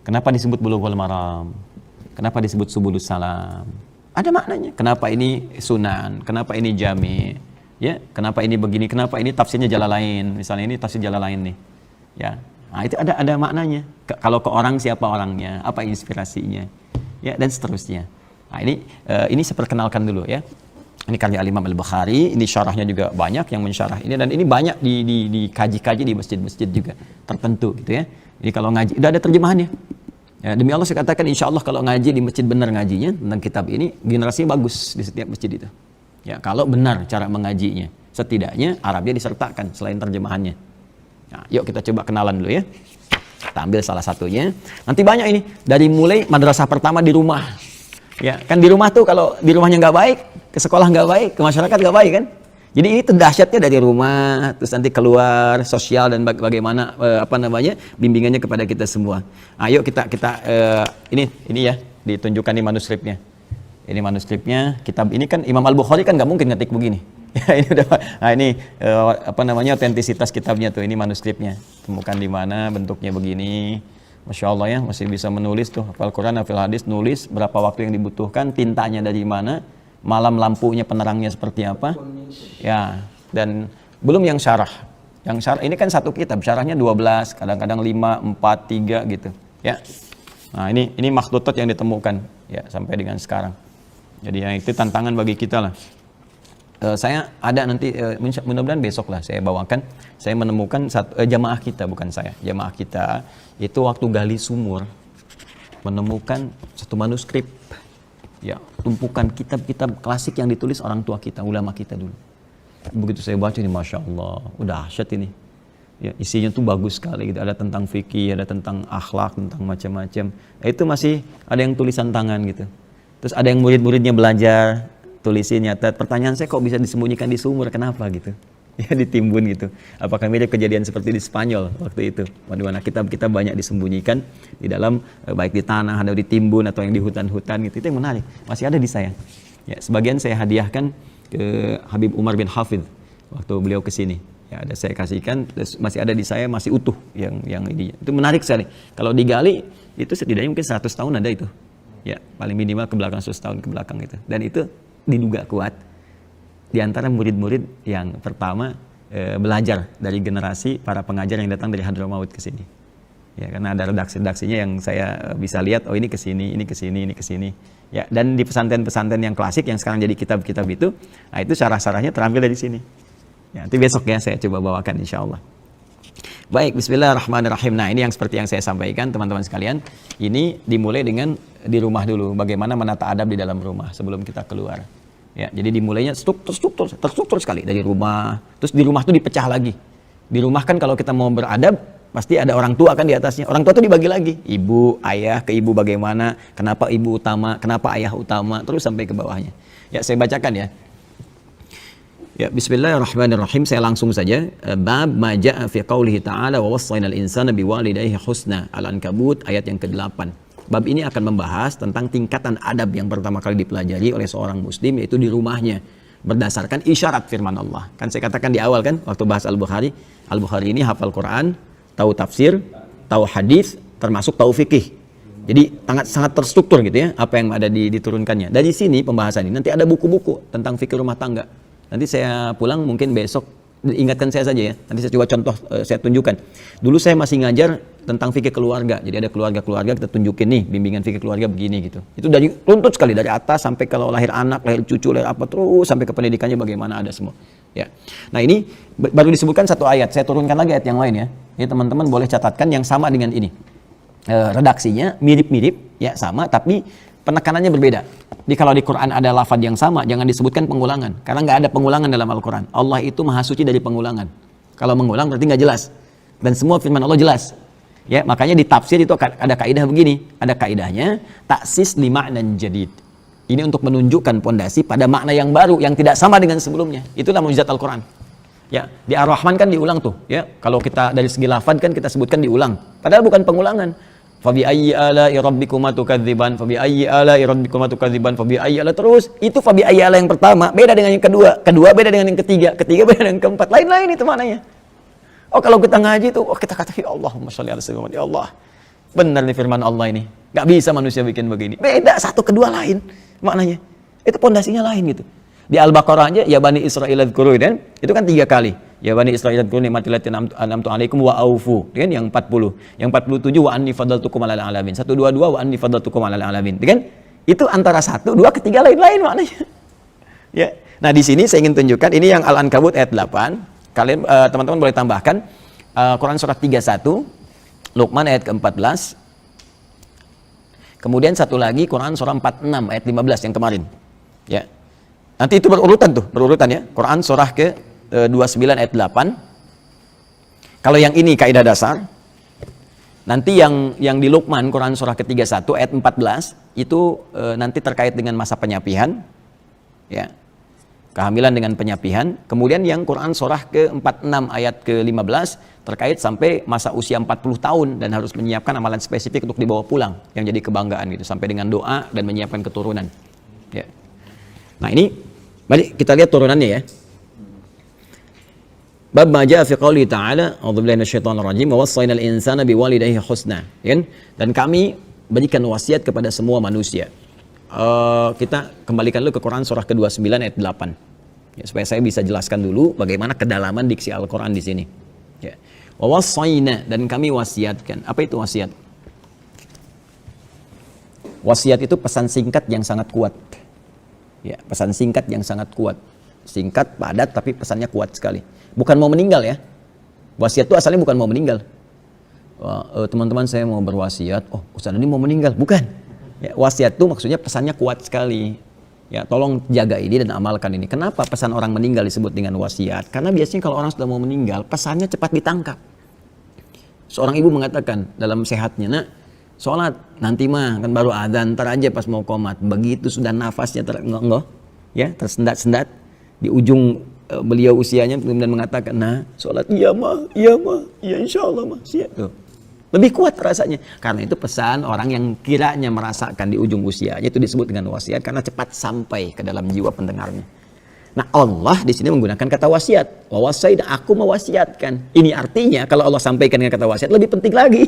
Kenapa disebut Bulughul Maram? Kenapa disebut Subulus Salam? Ada maknanya. Kenapa ini sunan? Kenapa ini jami? Ya, kenapa ini begini? Kenapa ini tafsirnya Jalalain? Misalnya ini tafsir Jalalain nih. Ya. Nah, itu ada maknanya. Kalau ke orang, siapa orangnya? Apa inspirasinya? Ya, dan seterusnya. Nah, ini saya perkenalkan dulu ya. Ini karya Imam Al-Bukhari, ini syarahnya juga banyak yang mensyarah ini, dan ini banyak dikaji-kaji di masjid-masjid juga tertentu gitu ya. Jadi kalau ngaji, udah ada terjemahannya. Ya, demi Allah saya katakan, insya Allah kalau ngaji di masjid benar ngajinya tentang kitab ini, generasinya bagus di setiap masjid itu. Ya, kalau benar cara mengajinya, setidaknya Arabnya disertakan selain terjemahannya. Nah, yuk kita coba kenalan dulu ya. Kita ambil salah satunya. Nanti banyak ini, dari mulai madrasah pertama di rumah. Ya, kan di rumah tuh kalau di rumahnya nggak baik, ke sekolah nggak baik, ke masyarakat nggak baik kan? Jadi ini dahsyatnya dari rumah, terus nanti keluar sosial dan bagaimana bimbingannya kepada kita semua. Ayo kita ini ya ditunjukkan di manuskripnya. Ini manuskripnya, kitab ini kan Imam Al-Bukhari kan nggak mungkin ngetik begini. Ya, ini udah, nah ini otentisitas kitabnya tuh, ini manuskripnya. Temukan di mana, bentuknya begini. Masya Allah ya, masih bisa menulis tuh, hafal Quran, hafal hadis, nulis berapa waktu yang dibutuhkan, tintanya dari mana, malam lampunya penerangnya seperti apa, ya, dan belum yang syarah. Yang syarah ini kan satu kitab, syarahnya 12, kadang-kadang 5, 4, 3 gitu, ya. Nah ini makhtutat yang ditemukan, ya, sampai dengan sekarang. Jadi yang itu tantangan bagi kita lah. saya ada nanti mudah-mudahan besok lah saya bawakan. Saya menemukan jamaah kita, bukan saya, jamaah kita itu waktu gali sumur menemukan satu manuskrip, ya, tumpukan kitab-kitab klasik yang ditulis orang tua kita, ulama kita dulu. Begitu saya baca ini, masya Allah, udah dahsyat ini. Ya, isinya tuh bagus sekali gitu. Ada tentang fikih, ada tentang akhlak, tentang macam-macam. Nah, itu masih ada yang tulisan tangan gitu. Terus ada yang murid-muridnya belajar, tulisin nyata. Pertanyaan saya, kok bisa disembunyikan di sumur? Kenapa gitu? Ya, ditimbun gitu. Apakah mirip kejadian seperti di Spanyol waktu itu? Di mana kitab-kitab banyak disembunyikan di dalam, baik di tanah, ada ditimbun atau yang di hutan-hutan gitu. Itu yang menarik. Masih ada di saya. Ya, sebagian saya hadiahkan ke Habib Umar bin Hafidh waktu beliau ke sini. Ya, ada saya kasihkan, masih ada di saya, masih utuh yang ini. Itu menarik sekali. Kalau digali itu setidaknya mungkin 100 tahun ada itu. Ya, paling minimal ke belakang 100 tahun ke belakang itu. Dan itu diduga kuat di antara murid-murid yang pertama belajar dari generasi para pengajar yang datang dari Hadramaut ke sini. Ya, karena ada redaksi-redaksinya yang saya bisa lihat, oh ini ke sini, ini ke sini, ini ke sini. Ya, dan di pesantren-pesantren yang klasik yang sekarang jadi kitab-kitab itu, nah itu syarah-syarahnya terambil dari sini. Ya, nanti besok ya saya coba bawakan insya Allah. Baik, bismillahirrahmanirrahim. Nah, ini yang seperti yang saya sampaikan teman-teman sekalian. Ini dimulai dengan di rumah dulu. Bagaimana menata adab di dalam rumah sebelum kita keluar. Ya, jadi dimulainya terstruktur sekali dari rumah. Terus di rumah tuh dipecah lagi. Di rumah kan kalau kita mau beradab, pasti ada orang tua kan di atasnya. Orang tua tuh dibagi lagi. Ibu, ayah, ke ibu bagaimana, kenapa ibu utama, kenapa ayah utama, terus sampai ke bawahnya. Ya, saya bacakan ya. Ya, bismillahirrahmanirrahim. Saya langsung saja. Bab ma jaa fi qoulihi ta'ala wa wassaynal insana biwalidayhi husna. Al-Ankabut ayat yang ke-8. Bab ini akan membahas tentang tingkatan adab yang pertama kali dipelajari oleh seorang muslim, yaitu di rumahnya berdasarkan isyarat firman Allah. Kan saya katakan di awal kan waktu bahas Al-Bukhari. Al-Bukhari ini hafal Quran, tahu tafsir, tahu hadis, termasuk tahu fikih. Jadi sangat terstruktur gitu ya apa yang ada diturunkannya. Dari sini pembahasan ini nanti ada buku-buku tentang fikih rumah tangga. Nanti saya pulang mungkin besok, ingatkan saya saja ya. Nanti saya coba contoh, saya tunjukkan. Dulu saya masih ngajar tentang fikih keluarga. Jadi ada keluarga-keluarga kita tunjukin nih, bimbingan fikih keluarga begini gitu. Itu dari runtut sekali, dari atas sampai kalau lahir anak, lahir cucu, lahir apa, terus sampai ke pendidikannya bagaimana, ada semua. Ya. Nah, ini baru disebutkan satu ayat. Saya turunkan lagi ayat yang lain ya. Ini teman-teman boleh catatkan yang sama dengan ini. Redaksinya mirip-mirip, ya sama, tapi penekanannya berbeda. Jadi kalau di Quran ada lafaz yang sama, jangan disebutkan pengulangan. Karena nggak ada pengulangan dalam Al-Quran. Allah itu maha suci dari pengulangan. Kalau mengulang berarti nggak jelas. Dan semua firman Allah jelas. Ya, makanya di tafsir itu ada kaidah begini. Ada kaidahnya, taksis li ma'nan jadid. Ini untuk menunjukkan pondasi pada makna yang baru, yang tidak sama dengan sebelumnya. Itulah mukjizat Al-Quran. Ya, di Ar-Rahman kan diulang tuh. Ya, kalau kita dari segi lafaz kan kita sebutkan diulang. Padahal bukan pengulangan. Fabi ayyi ala'i rabbikuma tukadziban, fabi ayyi ala'i rabbikuma tukadziban, fabi ayyi ala, terus itu fabi ayyi ala yang pertama beda dengan yang kedua, kedua beda dengan yang ketiga, ketiga beda dengan yang keempat, lain-lain itu maknanya. Oh, kalau kita ngaji tuh, oh kita kata ya Allahumma sholli ala sayyidina, ya Allah, benar nih firman Allah ini, nggak bisa manusia bikin begini, beda satu kedua lain maknanya, itu pondasinya lain gitu. Di Al-Baqarah aja ya Bani Israil adzkuru, dan itu kan 3 kali. Ya Bani Israil adzkuru ni'mati allati an'amtu 'alaikum wa aufu, kan yang 40. Yang 47 wa anni faddaltukum 'alal 'alamin. 122 wa anni faddaltukum 'alal 'alamin. Kan? Itu antara 1, 2, ketiga lain-lain maknanya. Ya. Nah, di sini saya ingin tunjukkan ini yang Al-Ankabut ayat 8. Kalian teman-teman boleh tambahkan Quran surah 31, Luqman ayat ke-14. Kemudian satu lagi Quran surah 46 ayat 15 yang kemarin. Ya. Nanti itu berurutan ya. Quran surah ke-29 ayat 8. Kalau yang ini kaidah dasar. Nanti yang di Luqman Quran surah ke-31 ayat 14 itu nanti terkait dengan masa penyapihan. Ya. Kehamilan dengan penyapihan. Kemudian yang Quran surah ke-46 ayat ke-15 terkait sampai masa usia 40 tahun dan harus menyiapkan amalan spesifik untuk dibawa pulang yang jadi kebanggaan gitu, sampai dengan doa dan menyiapkan keturunan. Ya. Nah, ini mari kita lihat turunannya ya. Bab ma jaa fi qouli ta'ala, a'udzubillahi minasyaitonir rajim, wa wassaynal insana biwalidayhi husna. Ya. Dan kami berikan wasiat kepada semua manusia. Kita kembalikan dulu ke Quran surah ke-29 ayat 8. Ya, supaya saya bisa jelaskan dulu bagaimana kedalaman diksi Al-Quran di sini. Ya. Wa wassayna, dan kami wasiatkan. Apa itu wasiat? Wasiat itu pesan singkat yang sangat kuat. Ya, pesan singkat yang sangat kuat. singkat, padat, tapi pesannya kuat sekali. Bukan mau meninggal ya. Wasiat itu asalnya bukan mau meninggal. Teman-teman saya mau berwasiat, oh Ustaz ini mau meninggal, bukan. Ya, wasiat itu maksudnya pesannya kuat sekali. Ya, tolong jaga ini dan amalkan ini. Kenapa pesan orang meninggal disebut dengan wasiat? Karena biasanya kalau orang sudah mau meninggal, pesannya cepat ditangkap. Seorang ibu mengatakan dalam sehatnya, nak, sholat nanti mah kan baru adzan, ntar aja pas mau qomat. Begitu sudah nafasnya ya tersendat-sendat di ujung beliau usianya, kemudian mengatakan, nah sholat iya mah, iya insya Allah mah, siap tuh. Lebih kuat rasanya. Karena itu pesan orang yang kiranya merasakan di ujung usianya itu disebut dengan wasiat karena cepat sampai ke dalam jiwa pendengarnya. Nah, Allah di sini menggunakan kata wasiat. Wa wasaina, aku mewasiatkan. Ini artinya kalau Allah sampaikan dengan kata wasiat lebih penting lagi.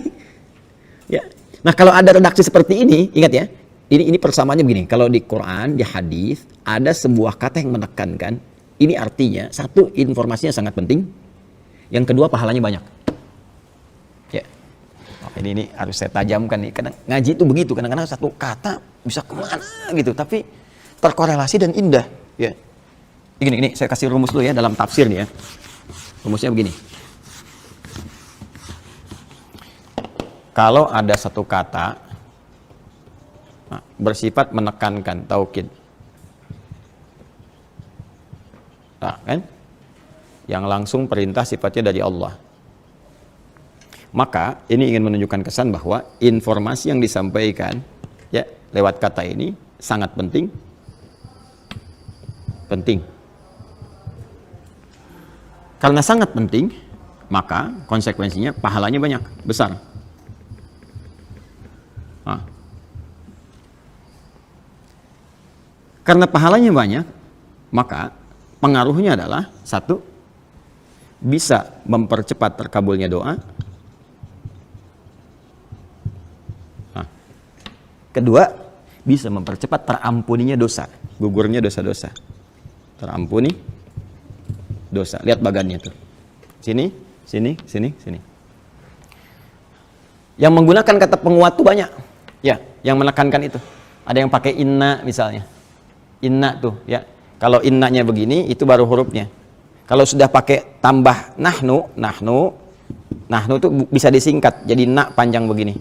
Ya. Nah, kalau ada redaksi seperti ini, ingat ya. Ini persamaannya begini. Kalau di Quran, di hadis ada sebuah kata yang menekankan, ini artinya satu, informasinya sangat penting. Yang kedua, pahalanya banyak. Ya. Ini harus saya tajamkan nih. Kadang ngaji itu begitu, kadang-kadang satu kata bisa kemana gitu, tapi terkorelasi dan indah. Ya. Ini saya kasih rumus dulu ya dalam tafsir nih ya. Rumusnya begini. Kalau ada satu kata bersifat menekankan taukid, nah, kan? Yang langsung perintah sifatnya dari Allah. Maka ini ingin menunjukkan kesan bahwa informasi yang disampaikan ya lewat kata ini sangat penting. Karena sangat penting, maka konsekuensinya pahalanya banyak, besar. Nah. Karena pahalanya banyak, maka pengaruhnya adalah satu, bisa mempercepat terkabulnya doa. Nah. Kedua, bisa mempercepat terampuninya dosa, gugurnya dosa-dosa. Terampuni dosa. Lihat bagannya tuh. Sini. Yang menggunakan kata penguat tuh banyak. Ya, yang menekankan itu. Ada yang pakai inna misalnya. Inna tuh, ya. Kalau innanya begini, itu baru hurufnya. Kalau sudah pakai tambah nahnu tuh bisa disingkat jadi na panjang begini.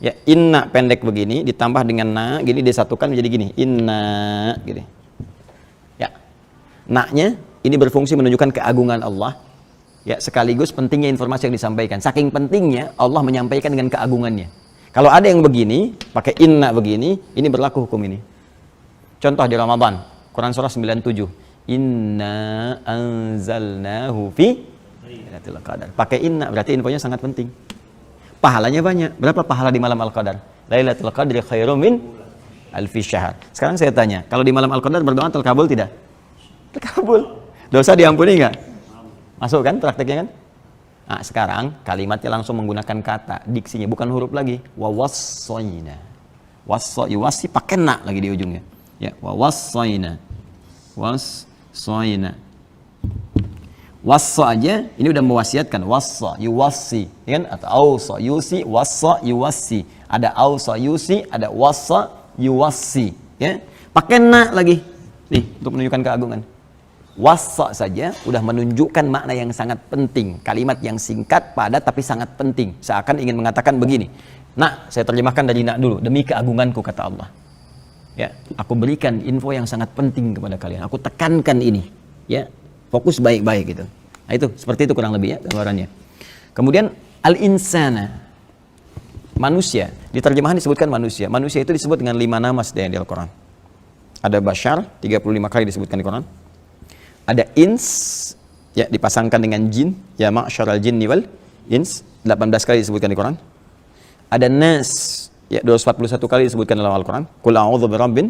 Ya, inna pendek begini ditambah dengan na, gini disatukan menjadi gini. Inna gitu. Ya. Na-nya ini berfungsi menunjukkan keagungan Allah. Ya, sekaligus pentingnya informasi yang disampaikan. Saking pentingnya Allah menyampaikan dengan keagungannya. Kalau ada yang begini, pakai inna begini, ini berlaku hukum ini. Contoh di Ramadan, Quran surah 97. Inna anzalnahu fi Lailatul Qadar. Pakai inna berarti infonya sangat penting. Pahalanya banyak. Berapa pahala di malam Al-Qadar? Lailatul Qadri khairum min alfi syahr. Sekarang saya tanya, kalau di malam Al-Qadar berdoa terkabul tidak? Terkabul. Dosa diampuni nggak? Masuk kan prakteknya kan? Nah, sekarang kalimatnya langsung menggunakan kata, diksinya bukan huruf lagi. Wa wassaina. Wasi pakai na lagi di ujungnya. Ya, wa wassaina. Wassa aja ini udah mewasiatkan. Wassa, yuwassi, ya kan? Atau ausa, yusi, wassa, yuwassi. Ada ausa, yusi, ada wassa, yuwassi, ya. Pakai na lagi. Nih, untuk menunjukkan keagungan. Wassa saja udah menunjukkan makna yang sangat penting. Kalimat yang singkat, padat tapi sangat penting. Seakan ingin mengatakan begini. Nah, saya terjemahkan dari nak dulu. Demi keagunganku, kata Allah. Ya, aku berikan info yang sangat penting kepada kalian. Aku tekankan ini. Ya, fokus baik-baik gitu. Nah, itu seperti itu kurang lebih ya gambarannya. Kemudian al-insana. Manusia. Di terjemahan disebutkan manusia. Manusia itu disebut dengan 5 nama di Al-Quran. Ada Bashar, 35 kali disebutkan di Quran. Ada ins, ya dipasangkan dengan jin, ya ma'syaral jinni wal ins, 18 kali disebutkan di Quran. Ada nas, ya 241 kali disebutkan dalam Al-Quran. Qul a'udzu birabbin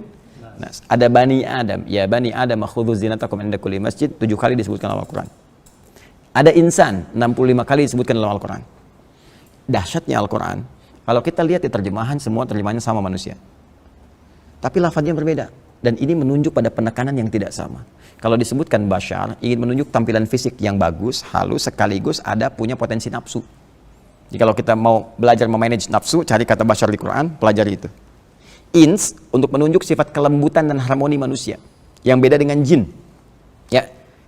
nas. Ada bani Adam, ya bani Adam khudzu zinatakum inda kulli masjid, 7 kali disebutkan dalam Al-Quran. Ada insan, 65 kali disebutkan dalam Al-Quran. Dahsyatnya Al-Quran, kalau kita lihat di terjemahan, semua terjemahannya sama manusia. Tapi lafadznya berbeda. Dan ini menunjuk pada penekanan yang tidak sama. Kalau disebutkan Bashar, ingin menunjuk tampilan fisik yang bagus, halus, sekaligus ada punya potensi nafsu. Jadi kalau kita mau belajar memanage nafsu, cari kata Bashar di Quran, pelajari itu. Ins, untuk menunjuk sifat kelembutan dan harmoni manusia. Yang beda dengan jin.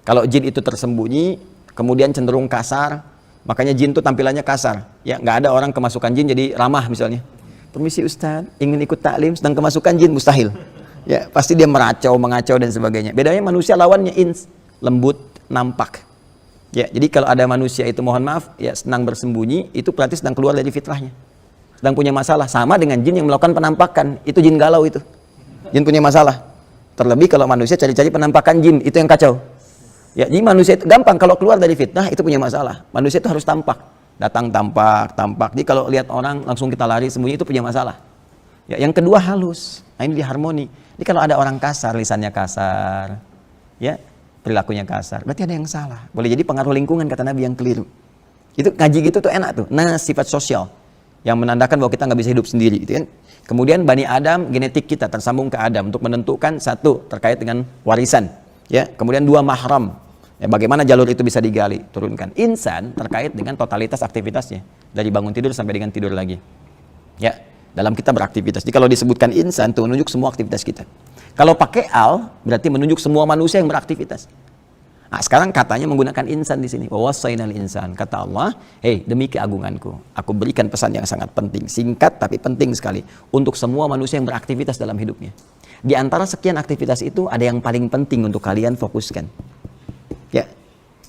Kalau jin itu tersembunyi, kemudian cenderung kasar, makanya jin itu tampilannya kasar. Ya, nggak ada orang kemasukan jin jadi ramah misalnya. Permisi Ustaz, ingin ikut taklim, sedang kemasukan jin, mustahil. Ya, pasti dia meracau, mengacau dan sebagainya. Bedanya manusia lawannya ins, lembut, nampak. Ya, jadi kalau ada manusia itu mohon maaf, ya senang bersembunyi, itu berarti sedang keluar dari fitrahnya. Sedang punya masalah, sama dengan jin yang melakukan penampakan, itu jin galau itu. Jin punya masalah. Terlebih kalau manusia cari-cari penampakan jin, itu yang kacau. Ya, jadi manusia itu gampang kalau keluar dari fitnah itu punya masalah. Manusia itu harus tampak, datang tampak. Jadi kalau lihat orang langsung kita lari sembunyi itu punya masalah. Ya, yang kedua halus. Nah, ini diharmoni. Jadi kalau ada orang kasar, lisannya kasar, ya perilakunya kasar, berarti ada yang salah. Boleh jadi pengaruh lingkungan kata Nabi yang keliru. Itu ngaji gitu tuh enak tuh. Nah, sifat sosial yang menandakan bahwa kita nggak bisa hidup sendiri, gitu kan? Kemudian Bani Adam, genetik kita tersambung ke Adam untuk menentukan satu terkait dengan warisan, ya. Kemudian dua mahram. Ya, bagaimana jalur itu bisa digali, turunkan. Insan terkait dengan totalitas aktivitasnya dari bangun tidur sampai dengan tidur lagi. Ya, dalam kita beraktivitas. Jadi kalau disebutkan insan itu menunjuk semua aktivitas kita. Kalau pakai al berarti menunjuk semua manusia yang beraktivitas. Nah, sekarang katanya menggunakan insan di sini. Wawasainal insan, kata Allah, "Hei, demi keagunganku, aku berikan pesan yang sangat penting, singkat tapi penting sekali untuk semua manusia yang beraktivitas dalam hidupnya. Di antara sekian aktivitas itu ada yang paling penting untuk kalian fokuskan." Ya,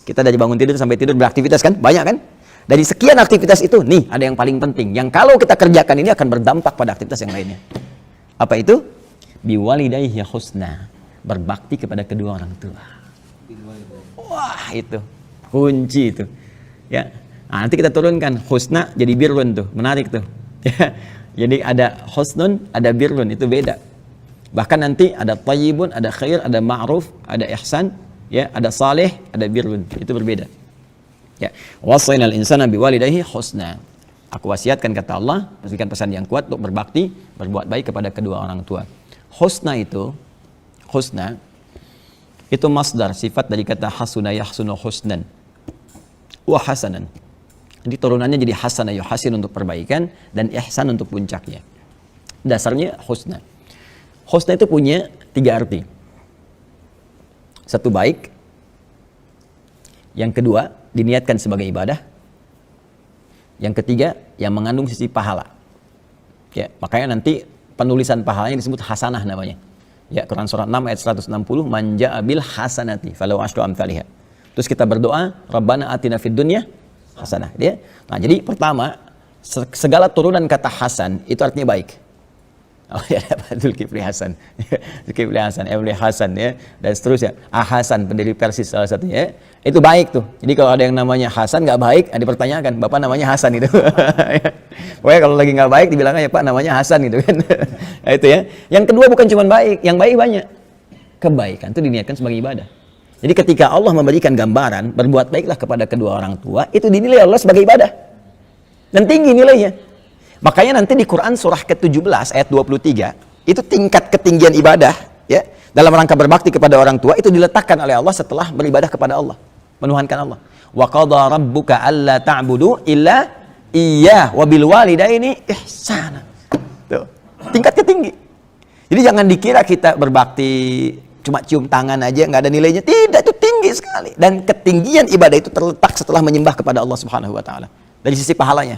kita dari bangun tidur sampai tidur beraktivitas kan, banyak kan? Dari sekian aktivitas itu, nih ada yang paling penting. Yang kalau kita kerjakan ini akan berdampak pada aktivitas yang lainnya. Apa itu? Biwalidayhi husna, berbakti kepada kedua orang tua. Wah, itu kunci itu. Ya, nah, nanti kita turunkan husna jadi birrun tuh, menarik tuh. Ya, jadi ada husnun, ada birrun, itu beda. Bahkan nanti ada thayyibun, ada khair, ada ma'ruf, ada ihsan. Ya, ada saleh, ada birrun, itu berbeda. Ya, wasainal insana biwalidayhi husna. Aku wasiatkan kata Allah, berikan pesan yang kuat untuk berbakti, berbuat baik kepada kedua orang tua. Husna itu masdar, sifat dari kata hasuna yahsunu husnan wa hasanan. Jadi turunannya jadi hasana yuhasin untuk perbaikan dan ihsan untuk puncaknya. Dasarnya husna. Husna itu punya 3 arti. Satu, baik. Yang kedua, diniatkan sebagai ibadah. Yang ketiga, yang mengandung sisi pahala. Ya, makanya nanti penulisan pahalanya disebut hasanah namanya. Ya, Quran surat 6 ayat 160, "Man ja'a bil hasanati falahu asyru amsalihha." Terus kita berdoa, "Rabbana atina fid dunya hasanah." Ya. Nah, jadi pertama, segala turunan kata hasan itu artinya baik. Oh ya, Zulkifli Hasan, Zulkifli Hasan, Emre Hasan, ya, dan seterusnya. Hasan, pendiri Persis salah satunya, ya. Itu baik tuh. Jadi kalau ada yang namanya Hasan nggak baik, dipertanyakan, Bapak namanya Hasan itu. Pokoknya kalau lagi nggak baik, dibilangnya ya Pak namanya Hasan gitu kan. Nah, itu ya. Yang kedua bukan cuma baik, yang baik banyak. Kebaikan itu diniatkan sebagai ibadah. Jadi ketika Allah memberikan gambaran, berbuat baiklah kepada kedua orang tua, itu dinilai Allah sebagai ibadah. Dan tinggi nilainya. Makanya nanti di Quran surah ke-17 ayat 23 itu tingkat ketinggian ibadah, ya, dalam rangka berbakti kepada orang tua itu diletakkan oleh Allah setelah beribadah kepada Allah, menuhankan Allah. Wa qadha rabbuka alla ta'budu illa iyyah wa bil walidaini ihsana. Tuh, tingkat ketinggi. Jadi jangan dikira kita berbakti cuma cium tangan aja nggak ada nilainya. Tidak, itu tinggi sekali. Dan ketinggian ibadah itu terletak setelah menyembah kepada Allah Subhanahu wa taala. Dari sisi pahalanya.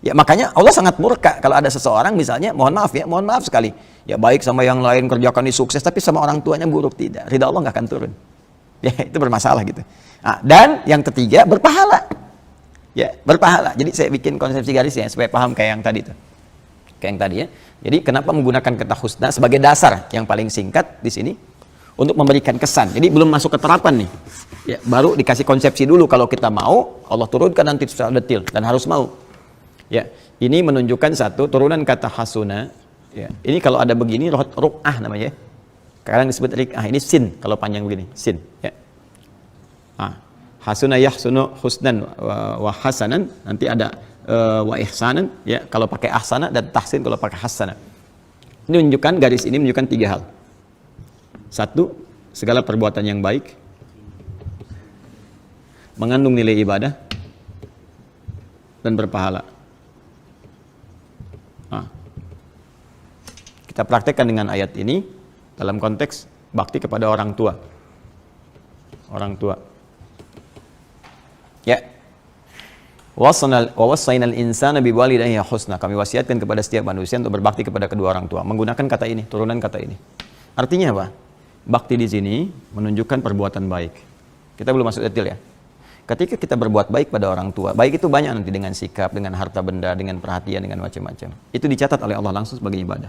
Ya, makanya Allah sangat murka kalau ada seseorang misalnya, mohon maaf sekali, ya baik sama yang lain, kerjakan ini sukses, tapi sama orang tuanya buruk, tidak. Ridha Allah nggak akan turun. Ya, itu bermasalah gitu. Nah, dan yang ketiga, berpahala. Ya, berpahala. Jadi saya bikin konsepsi garisnya supaya paham kayak yang tadi tuh. Kayak yang tadi ya. Jadi kenapa menggunakan kata husna sebagai dasar yang paling singkat di sini untuk memberikan kesan. Jadi belum masuk ke terapan nih. Ya, baru dikasih konsepsi dulu kalau kita mau, Allah turunkan nanti secara detail dan harus mau. Ya, ini menunjukkan satu turunan kata hasuna. Ya, ini kalau ada begini ruq'ah namanya. Kadang disebut riq'ah. Ini sin kalau panjang begini, sin. Ya. Hasuna yahsunu husnan wa hasanan. Nanti ada wa ihsanan. Ya, kalau pakai ahsana dan tahsin kalau pakai hasana. Ini menunjukkan garis ini menunjukkan 3 hal. Satu, segala perbuatan yang baik mengandung nilai ibadah dan berpahala. Kita praktekkan dengan ayat ini dalam konteks bakti kepada orang tua. orang tua. Ya. Wa wassaynal insana biwalidayhi husna. Kami wasiatkan kepada setiap manusia untuk berbakti kepada kedua orang tua. Menggunakan kata ini, turunan kata ini. Artinya apa? Bakti di sini menunjukkan perbuatan baik. Kita belum masuk detail ya. Ketika kita berbuat baik pada orang tua, baik itu banyak nanti dengan sikap, dengan harta benda, dengan perhatian, dengan macam-macam. Itu dicatat oleh Allah langsung sebagai ibadah.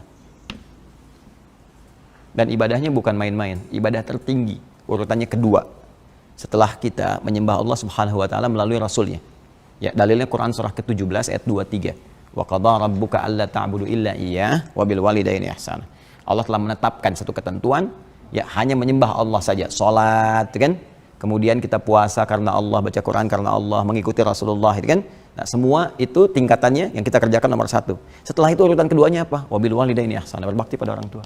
Dan ibadahnya bukan main-main, ibadah tertinggi, urutannya kedua. Setelah kita menyembah Allah Subhanahu wa taala melalui rasulnya. Ya, dalilnya Quran surah ke-17 ayat 23. Wa qadha rabbuka alla ta'budu illa iyyah wa bil walidaini ihsana. Allah telah menetapkan satu ketentuan, ya hanya menyembah Allah saja, salat, kan? Kemudian kita puasa karena Allah, baca Quran karena Allah, mengikuti Rasulullah, itu kan? Nah, semua itu tingkatannya yang kita kerjakan nomor 1. Setelah itu urutan keduanya apa? Wabil walidaini ihsana, berbakti pada orang tua.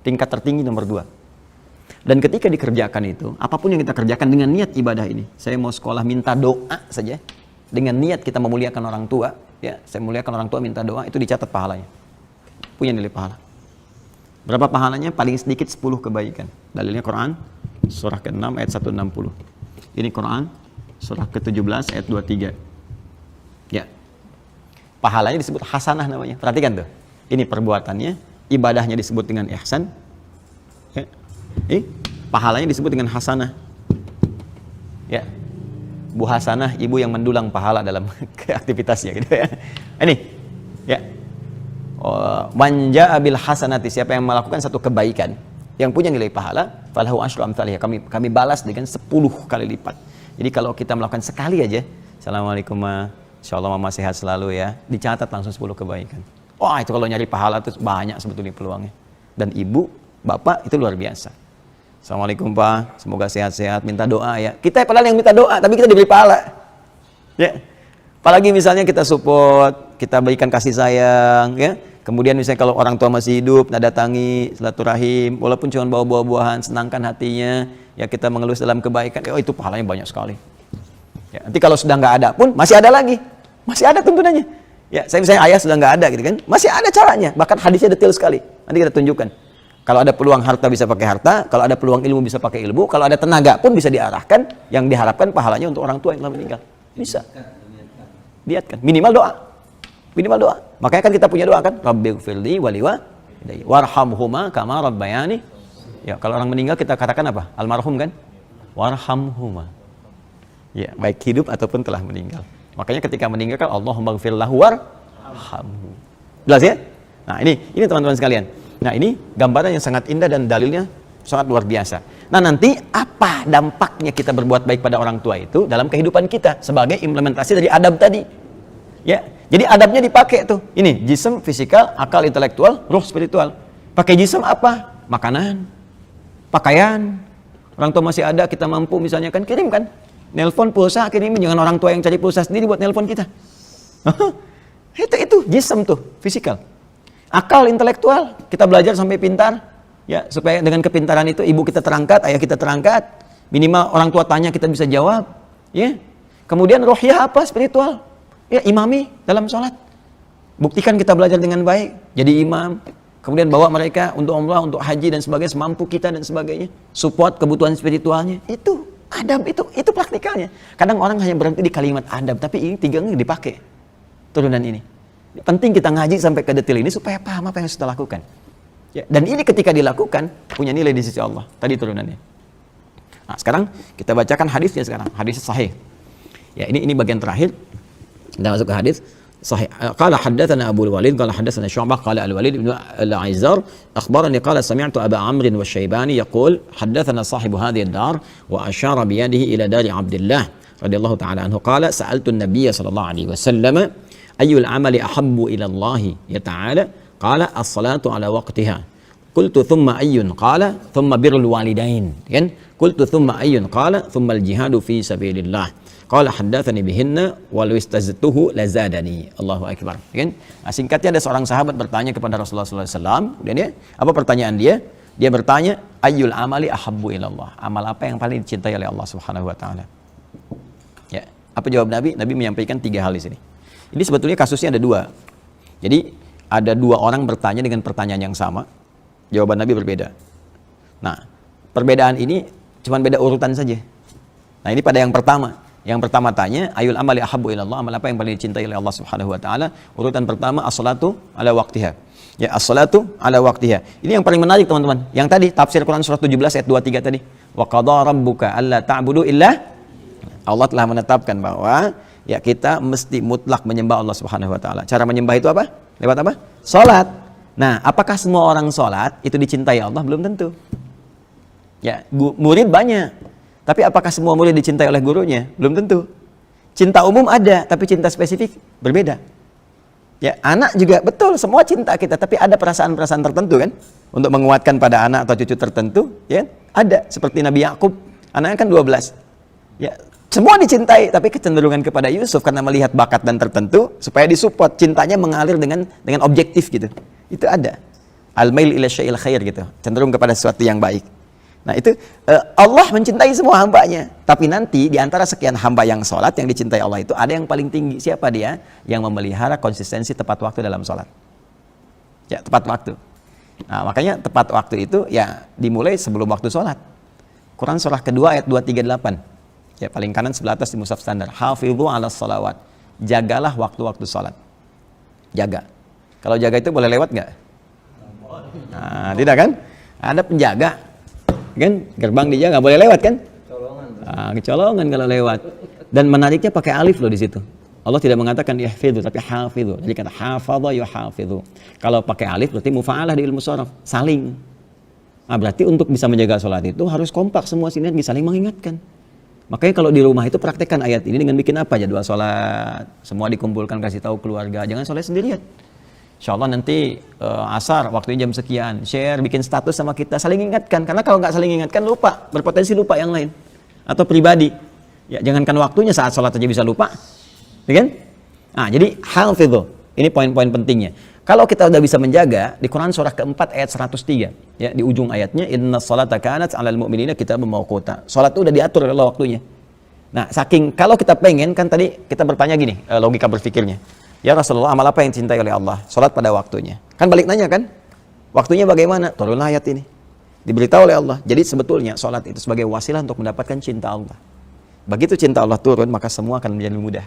Tingkat tertinggi nomor 2. Dan ketika dikerjakan itu, apapun yang kita kerjakan dengan niat ibadah ini, saya mau sekolah minta doa saja, dengan niat kita memuliakan orang tua, ya, saya memuliakan orang tua minta doa, itu dicatat pahalanya. Punya nilai pahala. Berapa pahalanya? Paling sedikit 10 kebaikan. Dalilnya Quran surah ke-6 ayat 160. Ini Quran surah ke-17 ayat 23. Ya. Pahalanya disebut hasanah namanya. Perhatikan tuh. Ini perbuatannya, ibadahnya disebut dengan ihsan. Ya. Pahalanya disebut dengan hasanah. Ya. Bu Hasanah, ibu yang mendulang pahala dalam aktivitasnya gitu ya. Ini. Ya. Man jaa bil hasanati, siapa yang melakukan satu kebaikan yang punya nilai pahala, falahu asyru amsalihha, kami balas dengan 10 kali lipat. Jadi kalau kita melakukan sekali aja, assalamualaikum ma, insyaallah mama sehat selalu ya, dicatat langsung 10 kebaikan. Wah, itu kalau nyari pahala itu banyak sebetulnya peluangnya. Dan ibu, bapak itu luar biasa. Assalamualaikum Pak, semoga sehat-sehat, minta doa ya. Kita padahal yang minta doa, tapi kita diberi pahala. Ya. Apalagi misalnya kita support, kita berikan kasih sayang, ya. Kemudian misalnya kalau orang tua masih hidup, datangi, silaturahim, walaupun cuma bawa buah-buahan, senangkan hatinya, ya kita mengelus dalam kebaikan, oh itu pahalanya banyak sekali. Ya, nanti kalau sudah nggak ada pun, masih ada lagi. Masih ada tuntunannya. Ya, saya misalnya ayah sudah nggak ada gitu kan, masih ada caranya. Bahkan hadisnya detail sekali. Nanti kita tunjukkan. Kalau ada peluang harta bisa pakai harta, kalau ada peluang ilmu bisa pakai ilmu, kalau ada tenaga pun bisa diarahkan, yang diharapkan pahalanya untuk orang tua yang telah meninggal. Bisa. Lihatkan, minimal doa. Minimal doa. Makanya kan kita punya doa kan, Rabbighfirli waliwalidayya warhamhuma kama rabbayani. Ya, kalau orang meninggal kita katakan apa? Almarhum kan? Warhamhuma. Ya, baik hidup ataupun telah meninggal. Makanya ketika meninggal kan Allahumma ighfir lahu warhamhu. Jelas ya? Nah, ini teman-teman sekalian. Nah, ini gambaran yang sangat indah dan dalilnya sangat luar biasa. Nah, nanti apa dampaknya kita berbuat baik pada orang tua itu dalam kehidupan kita sebagai implementasi dari adab tadi? Ya, jadi adabnya dipakai tuh. Ini jism, fisikal, akal, intelektual, ruh, spiritual. Pakai jism apa? Makanan, pakaian. Orang tua masih ada, kita mampu misalnya kan kirim kan. Nelpon pulsa kirimin, jangan orang tua yang cari pulsa sendiri buat nelpon kita. itu jism tuh, fisikal. Akal, intelektual, kita belajar sampai pintar. Ya, supaya dengan kepintaran itu ibu kita terangkat, ayah kita terangkat. Minimal orang tua tanya kita bisa jawab. Ya. Kemudian rohiyah apa? Spiritual. Ya, imami dalam sholat. Buktikan kita belajar dengan baik, jadi imam. Kemudian bawa mereka untuk umrah, untuk haji dan sebagainya, semampu kita dan sebagainya. Support kebutuhan spiritualnya. Itu adab, itu praktikalnya. Kadang orang hanya berhenti di kalimat adab, tapi ini 3 dipakai turunan ini. Penting kita ngaji sampai ke detail ini supaya paham apa yang harus kita lakukan. Ya, dan ini ketika dilakukan punya nilai di sisi Allah. Tadi turunannya. Nah, sekarang kita bacakan hadisnya sekarang. Hadis sahih. Ya, ini bagian terakhir. Kita masuk ke hadis sahih. Qala haddatsana Abu al-Walid qala haddatsana Syu'bah qala al-Walid bin al-Aizar akhbarani qala sami'tu Aba Amr wash-Shaybani yaqul haddatsana sahibu hadhihi ad-dar wa asyara bi yadihi ila dari Abdullah radhiyallahu ta'ala anhu qala sa'altu an-nabiy sallallahu alaihi wasallam ayyul amali ahabbu ila Allah ya ta'ala qala as-salatu ala waqtiha qultu thumma ayyun qala thumma birrul walidain kan qultu thumma ayyun qala thumma al-jihadu fi sabilillah. Qala haddatsani bihinna wal istaztuhu lazadani. Allahu akbar. Kan? Nah, singkatnya ada seorang sahabat bertanya kepada Rasulullah sallallahu alaihi wasallam. Kemudian dia, apa pertanyaan dia? Dia bertanya, ayyul amali ahabbu ilallah? Amal apa yang paling dicintai oleh Allah Subhanahu wa taala? Ya, apa jawab Nabi? Nabi menyampaikan 3 hal di sini. Ini sebetulnya kasusnya ada 2. Jadi, ada 2 orang bertanya dengan pertanyaan yang sama. Jawaban Nabi berbeda. Nah, perbedaan ini Cuman beda urutan saja. Nah, ini pada yang pertama. Yang pertama tanya, ayul amali ahabbu ilallah, amal apa yang paling dicintai oleh Allah Subhanahu wa taala? Urutan pertama as-salatu ala waqtiha. Ya, as-salatu ala waqtiha. Ini yang paling menarik, teman-teman. Yang tadi tafsir Quran surah 17 ayat 23 tadi. Wa qadha rabbuka alla ta'budu illa, Allah telah menetapkan bahwa ya kita mesti mutlak menyembah Allah Subhanahu wa taala. Cara menyembah itu apa? Lewat apa? Salat. Nah, apakah semua orang salat itu dicintai Allah? Belum tentu. Ya, murid banyak. Tapi apakah semua murid dicintai oleh gurunya? Belum tentu. Cinta umum ada, tapi cinta spesifik berbeda. Ya, anak juga betul, semua cinta kita, tapi ada perasaan-perasaan tertentu kan? Untuk menguatkan pada anak atau cucu tertentu, ya, ada. Seperti Nabi Yakub, anaknya kan 12. Ya, semua dicintai, tapi kecenderungan kepada Yusuf karena melihat bakat dan tertentu, supaya disupport, cintanya mengalir dengan objektif gitu. Itu ada. Al-mail ila syai'il khair gitu, cenderung kepada sesuatu yang baik. Nah itu Allah mencintai semua hambanya. Tapi nanti di antara sekian hamba yang sholat, yang dicintai Allah itu ada yang paling tinggi. Siapa dia? Yang memelihara konsistensi tepat waktu dalam sholat. Ya, tepat waktu. Nah, makanya tepat waktu itu ya dimulai sebelum waktu sholat. Quran surah kedua ayat 238. Ya, paling kanan sebelah atas di mushaf standar. Hafidhu ala sholawat. Jagalah waktu-waktu sholat. Jaga. Kalau jaga itu boleh lewat nggak? Nah, tidak kan? Ada penjaga. Kan gerbang dijaga, nggak boleh lewat kan? Kecolongan kalau lewat. Dan menariknya pakai alif loh di situ. Allah tidak mengatakan yahfidhu, tapi hafidhu. Jadi kata hafadha yuhafidhu. Kalau pakai alif berarti mufa'alah di ilmu sharaf, saling. Nah, berarti untuk bisa menjaga sholat itu harus kompak semua sinergi, saling mengingatkan. Makanya kalau di rumah itu praktekkan ayat ini dengan bikin apa? Jadwal sholat, semua dikumpulkan, kasih tahu keluarga, jangan sholat sendirian. Insya Allah nanti asar waktunya jam sekian, share, bikin status sama kita, saling ingatkan. Karena kalau nggak saling ingatkan lupa, berpotensi lupa yang lain. Atau pribadi, ya jangankan waktunya, saat sholat aja bisa lupa, ya kan? Nah, jadi hafidhu, ini poin-poin pentingnya. Kalau kita udah bisa menjaga, di Quran surah keempat ayat 103, ya di ujung ayatnya, inna sholata kanat 'alal mu'minina kitaban mawquta. Sholat itu udah diatur oleh Allah waktunya. Nah, saking kalau kita pengen, kan tadi kita bertanya gini, logika berpikirnya. Ya Rasulullah, amal apa yang dicintai oleh Allah? Sholat pada waktunya. Kan balik nanya kan? Waktunya bagaimana? Turunlah ayat ini. Diberitahu oleh Allah. Jadi sebetulnya sholat itu sebagai wasilah untuk mendapatkan cinta Allah. Begitu cinta Allah turun, maka semua akan menjadi mudah.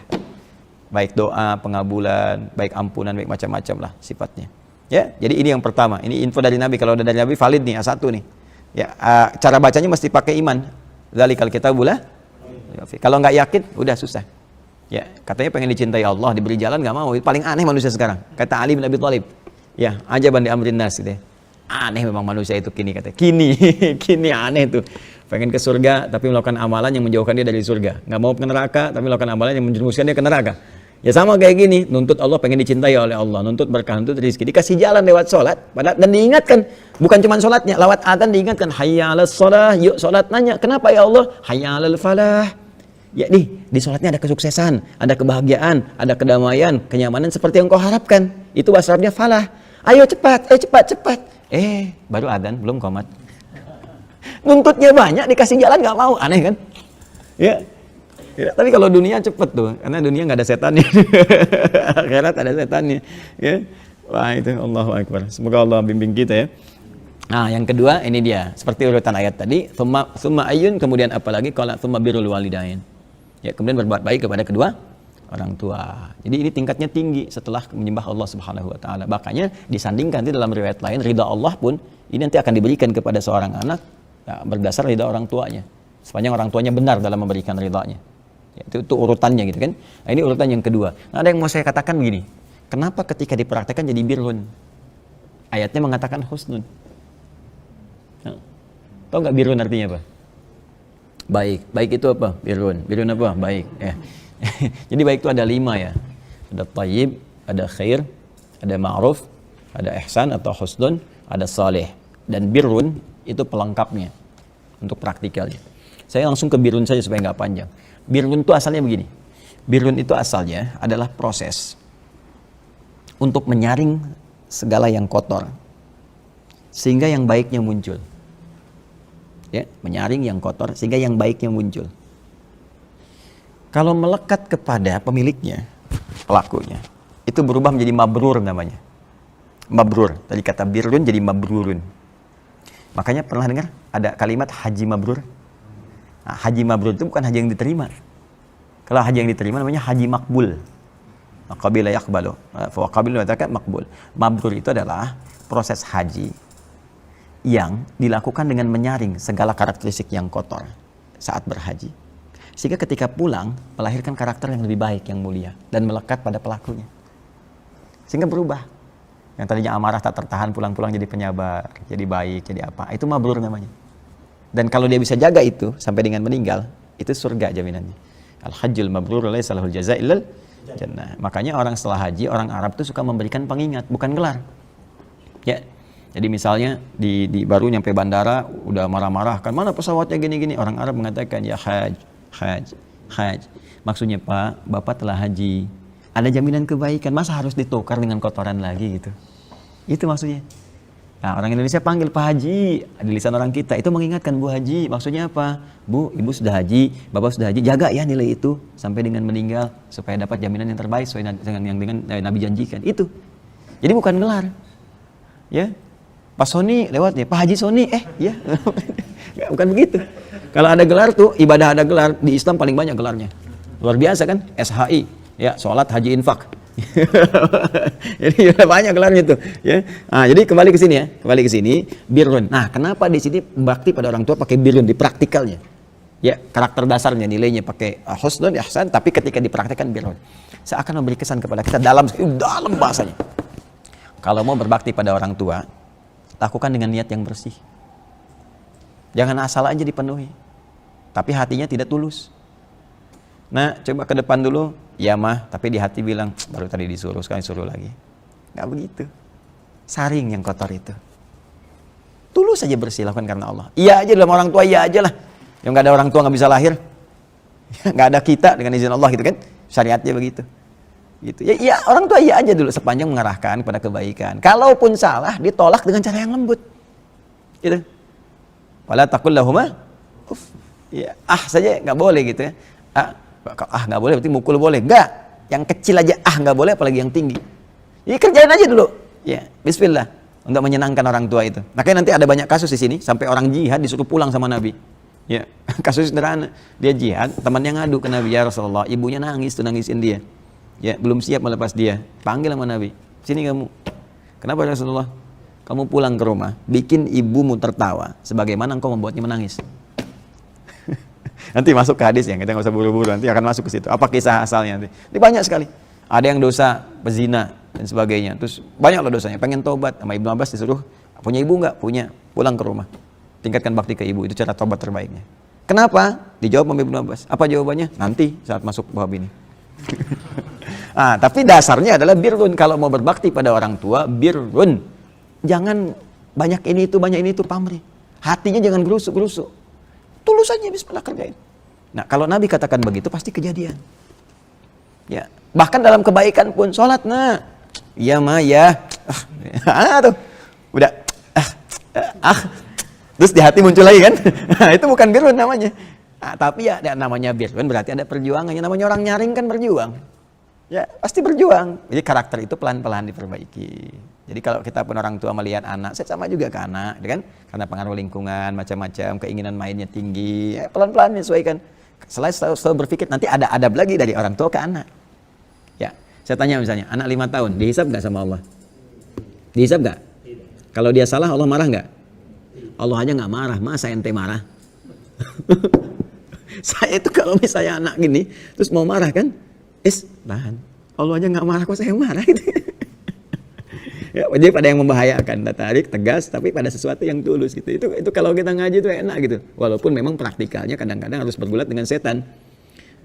Baik doa, pengabulan, baik ampunan, baik macam-macam lah sifatnya. Ya, jadi ini yang pertama. Ini info dari Nabi. Kalau dari Nabi valid nih, A1 nih. Ya, cara bacanya mesti pakai iman. Dzalikal kitabul. Kalau nggak yakin, udah susah. Ya, katanya pengen dicintai Allah, diberi jalan nggak mau. Itu paling aneh manusia sekarang. Kata Ali bin Abi Thalib. Ya, ajaban di amrin nas gitu ya. Aneh memang manusia itu kini, katanya. Kini aneh tuh. Pengen ke surga tapi melakukan amalan yang menjauhkan dia dari surga. Nggak mau ke neraka tapi melakukan amalan yang menjerumuskan dia ke neraka. Ya sama kayak gini, nuntut Allah, pengen dicintai oleh Allah, nuntut berkah, nuntut rezeki, dikasih jalan lewat sholat, dan diingatkan, bukan cuma sholatnya, lewat adzan diingatkan, hayya 'alas shalah, yuk sholat, nanya, kenapa ya Allah? Hayya 'alal falah. Ya di sholatnya ada kesuksesan, ada kebahagiaan, ada kedamaian, kenyamanan seperti yang kau harapkan. Itu bahasa Arabnya falah. Ayo cepat, cepat. Baru adzan, belum qomat. Nuntutnya banyak, dikasih jalan nggak mau, aneh kan? Ya. Tapi kalau dunia cepet tuh, karena dunia nggak ada setannya. Akhirat ada setannya. Ya. Wah itu, Allahu Akbar. Semoga Allah bimbing kita ya. Nah, yang kedua ini dia, seperti urutan ayat tadi, summa ayyun, kemudian apalagi qala summa birrul walidain. Ya, kemudian berbuat baik kepada kedua orang tua. Jadi ini tingkatnya tinggi setelah menyembah Allah Subhanahu wa taala. Makanya disandingkan di dalam riwayat lain, ridha Allah pun ini nanti akan diberikan kepada seorang anak ya, berdasar ridha orang tuanya. Sepanjang orang tuanya benar dalam memberikan ridhanya. Ya, itu urutannya gitu kan. Nah, ini urutan yang kedua. Nah, ada yang mau saya katakan begini. Kenapa ketika dipraktekkan jadi birrun? Ayatnya mengatakan husnun. Nah, tahu nggak birrun artinya apa? Baik. Baik itu apa? Birrun. Birrun apa? Baik. Ya. Jadi baik itu ada 5 ya. Ada thayyib, ada khair, ada ma'ruf, ada ihsan atau husnun, ada saleh. Dan birrun itu pelengkapnya untuk praktikalnya. Saya langsung ke birrun saja supaya nggak panjang. Birrun itu asalnya begini. Birrun itu asalnya adalah proses untuk menyaring segala yang kotor sehingga yang baiknya muncul. Ya, menyaring yang kotor sehingga yang baiknya muncul. Kalau melekat kepada pemiliknya, pelakunya, itu berubah menjadi mabrur namanya. Mabrur, dari kata birrun jadi mabrurun. Makanya pernah dengar ada kalimat haji mabrur? Nah, haji mabrur itu bukan haji yang diterima. Kalau haji yang diterima namanya haji makbul. Qabila yaqbalu. Fa qabila mengatakan makbul. Mabrur itu adalah proses haji yang dilakukan dengan menyaring segala karakteristik yang kotor saat berhaji. Sehingga ketika pulang melahirkan karakter yang lebih baik, yang mulia dan melekat pada pelakunya. Sehingga berubah. Yang tadinya amarah tak tertahan pulang-pulang jadi penyabar, jadi baik, jadi apa. Itu mabrur namanya. Dan kalau dia bisa jaga itu sampai dengan meninggal, itu surga jaminannya. Al-hajjul mabrur laisa lahul jazaa illal jannah. Makanya orang setelah haji, orang Arab itu suka memberikan pengingat, bukan gelar. Ya. Jadi misalnya di baru nyampe bandara udah marah-marah, kan mana pesawatnya gini-gini. Orang Arab mengatakan ya haj. Maksudnya Pak, Bapak telah haji. Ada jaminan kebaikan, masa harus ditukar dengan kotoran lagi gitu. Itu maksudnya. Nah, orang Indonesia panggil Pak Haji, di lisan orang kita itu mengingatkan Bu Haji. Maksudnya apa? Bu, Ibu sudah haji, Bapak sudah haji, jaga ya nilai itu sampai dengan meninggal supaya dapat jaminan yang terbaik sesuai dengan yang Nabi janjikan. Itu. Jadi bukan gelar. Ya. Pak Sony lewat ya, Pak Haji Sony, ya. Bukan begitu. Kalau ada gelar tuh, ibadah ada gelar, di Islam paling banyak gelarnya. Luar biasa kan? SHI, ya, sholat, haji, infak. Jadi banyak gelarnya tuh, ya. Nah, jadi kembali ke sini ya, kembali ke sini, birrun. Nah, kenapa di sini bakti pada orang tua pakai birrun di praktikalnya? Ya, karakter dasarnya nilainya pakai husnun, ihsan, tapi ketika dipraktikkan birrun. Seakan memberi kesan kepada kita dalam bahasanya. Kalau mau berbakti pada orang tua, lakukan dengan niat yang bersih. Jangan asal aja dipenuhi, tapi hatinya tidak tulus. Nah, coba ke depan dulu, ya mah, tapi di hati bilang, baru tadi disuruh, sekarang suruh lagi. Gak begitu. Saring yang kotor itu. Tulus saja bersih, lakukan karena Allah. Iya aja dalam orang tua, iya aja lah. Yang gak ada orang tua gak bisa lahir. Gak ada kita dengan izin Allah gitu kan. Syariatnya begitu. Gitu. Ya, iya, orang tua iya aja dulu sepanjang mengarahkan kepada kebaikan. Kalaupun salah, ditolak dengan cara yang lembut. Gitu. Wala taqul lahuma uff. Ya, saja nggak boleh gitu ya. Nggak boleh berarti mukul boleh. Nggak. Yang kecil aja nggak boleh apalagi yang tinggi. Jadi kerjain aja dulu. Ya, bismillah untuk menyenangkan orang tua itu. Makanya nanti ada banyak kasus di sini sampai orang jihad disuruh pulang sama Nabi. Ya, kasus sederhana. Dia jihad, temannya ngadu ke Nabi, ya Rasulullah, ibunya nangis tuh nangisin dia. Ya, belum siap melepas dia. Panggil sama Nabi. Sini kamu. Kenapa Rasulullah? Kamu pulang ke rumah, bikin ibumu tertawa sebagaimana engkau membuatnya menangis. Nanti masuk ke hadis ya, kita nggak usah buru-buru, nanti akan masuk ke situ. Apa kisah asalnya nanti? Ini banyak sekali. Ada yang dosa pezina dan sebagainya. Terus banyak loh dosanya. Pengen tobat sama Ibnu Abbas disuruh, punya ibu nggak? Punya. Pulang ke rumah. Tingkatkan bakti ke ibu, itu cara tobat terbaiknya. Kenapa? Dijawab sama Ibnu Abbas. Apa jawabannya? Nanti saat masuk bab ini. Tapi dasarnya adalah birrun. Kalau mau berbakti pada orang tua, birrun. Jangan banyak ini itu pamrih. Hatinya jangan gerusuk-gerusuk. Tulus aja bismillah kerjain. Nah, kalau Nabi katakan begitu pasti kejadian. Ya, bahkan dalam kebaikan pun sholat, iya mah ya. Tuh. Udah. Terus di hati muncul lagi kan? Itu bukan birrun namanya. Tapi ya namanya birrun berarti ada perjuangannya. Namanya orang nyaring kan berjuang. Ya, pasti berjuang. Jadi karakter itu pelan-pelan diperbaiki. Jadi kalau kita pun orang tua melihat anak, saya sama juga ke anak, kan? Karena pengaruh lingkungan, macam-macam, keinginan mainnya tinggi, ya, pelan-pelan menyesuaikan. Selalu berpikir nanti ada adab lagi dari orang tua ke anak. Ya, saya tanya misalnya, anak 5 tahun, dihisab nggak sama Allah? Dihisab nggak? Kalau dia salah, Allah marah nggak? Allah aja nggak marah, masa ente marah? Saya itu kalau misalnya anak gini, terus mau marah kan? Tahan. Allah aja nggak marah, kok saya marah gitu. Ya, jadi pada yang membahayakan, tarik, tegas, tapi pada sesuatu yang tulus gitu. Itu kalau kita ngaji itu enak gitu. Walaupun memang praktikalnya kadang-kadang harus bergulat dengan setan.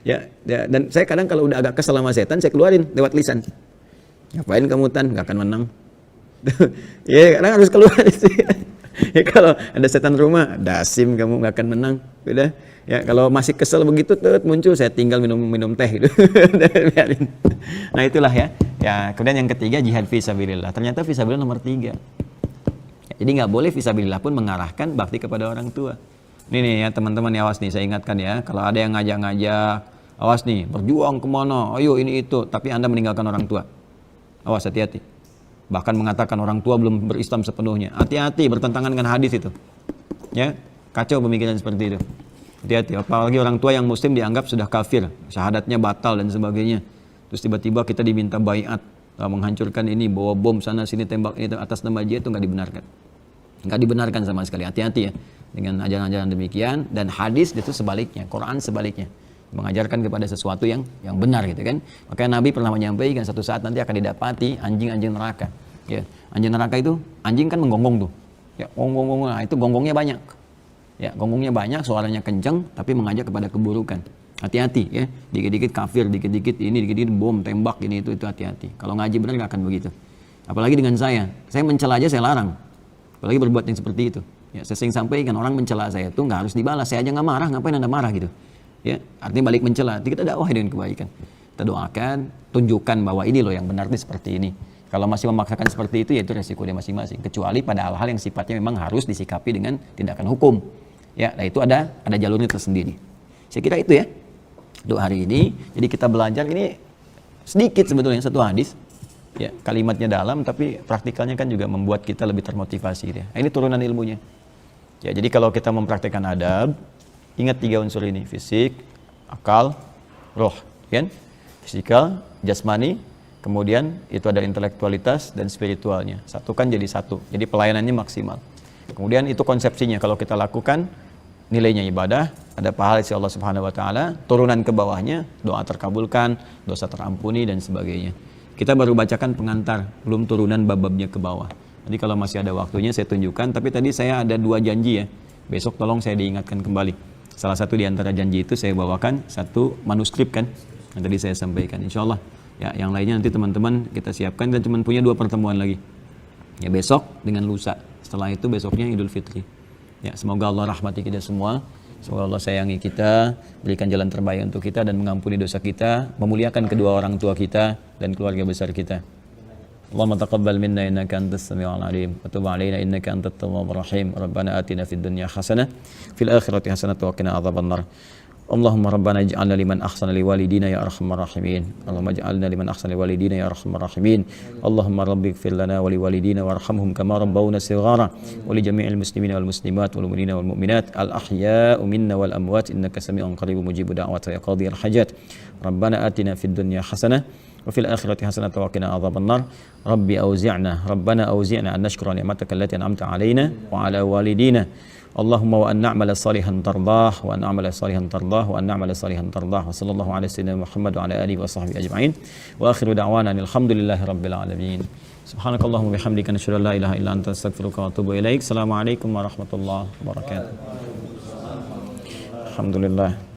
Ya, dan saya kadang kalau udah agak kesel sama setan, saya keluarin lewat lisan. Ngapain kamu Tan? Nggak akan menang. Ya, kadang harus keluar sih. Ya, kalau ada setan rumah, dasim kamu nggak akan menang. Udah. Ya, kalau masih kesel begitu muncul, saya tinggal minum teh gitu. Biarin. Nah, itulah ya. Ya, kemudian yang ketiga jihad fisabilillah. Ternyata fisabilillah nomor 3. Ya, jadi nggak boleh fisabilillah pun mengarahkan bakti kepada orang tua. Ini nih ya teman-teman, ya awas nih, saya ingatkan ya, kalau ada yang ngajak-ngajak, awas nih, berjuang kemana, ayo ini itu, tapi Anda meninggalkan orang tua. Awas, hati-hati. Bahkan mengatakan orang tua belum berislam sepenuhnya. Hati-hati, bertentangan dengan hadis itu. Ya, kacau pemikiran seperti itu. Hati-hati, apalagi orang tua yang muslim dianggap sudah kafir, syahadatnya batal dan sebagainya. Terus tiba-tiba kita diminta baiat, menghancurkan ini, bawa bom sana sini, tembak ini atas nama dia, itu nggak dibenarkan. Nggak dibenarkan sama sekali. Hati-hati ya dengan ajaran-ajaran demikian. Dan hadis itu sebaliknya, Quran sebaliknya, mengajarkan kepada sesuatu yang benar gitu kan. Makanya Nabi pernah menyampaikan satu saat nanti akan didapati anjing-anjing neraka. Ya, anjing neraka itu, anjing kan menggonggong tuh. Ya, gonggong, nah itu gonggongnya banyak. Ya, gonggongnya banyak, suaranya kenceng, tapi mengajak kepada keburukan. Hati-hati ya, dikit-dikit kafir, dikit-dikit ini, dikit-dikit bom, tembak ini itu hati-hati. Kalau ngaji benar nggak akan begitu. Apalagi dengan saya mencela aja saya larang. Apalagi berbuat yang seperti itu. Ya, saya sering sampaikan orang mencela saya itu nggak harus dibalas. Saya aja nggak marah, ngapain Anda marah gitu? Ya, artinya balik mencela. Kita dakwah dengan kebaikan. Kita doakan, tunjukkan bahwa ini loh yang benar itu seperti ini. Kalau masih memaksakan seperti itu, ya itu resiko dia masing-masing. Kecuali pada hal-hal yang sifatnya memang harus disikapi dengan tindakan hukum. Ya, nah itu ada jalurnya tersendiri. Saya kira itu ya untuk hari ini. Jadi kita belajar ini sedikit sebetulnya satu hadis. Ya, kalimatnya dalam tapi praktikalnya kan juga membuat kita lebih termotivasi ya. Nah, ini turunan ilmunya. Ya, jadi kalau kita mempraktikkan adab, ingat 3 unsur ini, fisik, akal, roh, kan? Fisikal, jasmani, kemudian itu ada intelektualitas dan spiritualnya. Satukan jadi satu. Jadi pelayanannya maksimal. Kemudian itu konsepsinya, kalau kita lakukan nilainya ibadah, ada pahala dari Allah Subhanahu wa taala, turunan ke bawahnya doa terkabulkan, dosa terampuni dan sebagainya. Kita baru bacakan pengantar, belum turunan bab-babnya ke bawah. Jadi kalau masih ada waktunya saya tunjukkan, tapi tadi saya ada 2 janji ya. Besok tolong saya diingatkan kembali. Salah satu di antara janji itu saya bawakan satu manuskrip kan, yang tadi saya sampaikan. Insyaallah ya, yang lainnya nanti teman-teman kita siapkan, dan cuma punya 2 pertemuan lagi. Ya, besok dengan lusa. Setelah itu besoknya Idul Fitri. Ya, semoga Allah rahmati kita semua. Semoga Allah sayangi kita, berikan jalan terbaik untuk kita dan mengampuni dosa kita, memuliakan kedua orang tua kita dan keluarga besar kita. Allahumma taqabbal minna innaka antas samiul alim wa tub alaina innaka antat tawwabur rahim. Rabbana atina fid dunya hasanah fil akhirati hasanah wa qina adzabannar. Allahumma rabbana ij'alna liman ahsana liwalidina ya arhamar rahimin. Allahumma ij'alna liman ahsana liwalidina ya arhamar rahimin. Allahumma rabbighfir lana wa liwalidina warhamhum kama rabbawna shighara wa li jami'il muslimina wal muslimat wal mu'minina wal mu'minat al ahya'u minna wal amwat innaka sami'un qaribun mujibud da'wati ya qadhiyal hajat. Rabbana atina fid dunya hasanah wa fil akhirati hasanah wa qina adzabannar. Rabbana awzi'na an nashkura ni'mataka allati an'amta 'alaina wa 'ala walidina. Allahumma wa an na'mala salihan tardah wa an na'mala salihan tardah wa an na'mala salihan tardah wa sallallahu ala sayyidina Muhammad wa ala alihi wa sahbihi ajma'in wa akhiru da'wana alhamdulillahi rabbil alamin. Subhanakallahumma bihamdika nasyhadu an la ilaha illa anta astaghfiruka wa atubu ilaik. Assalamualaikum warahmatullahi wabarakatuh. Alhamdulillah.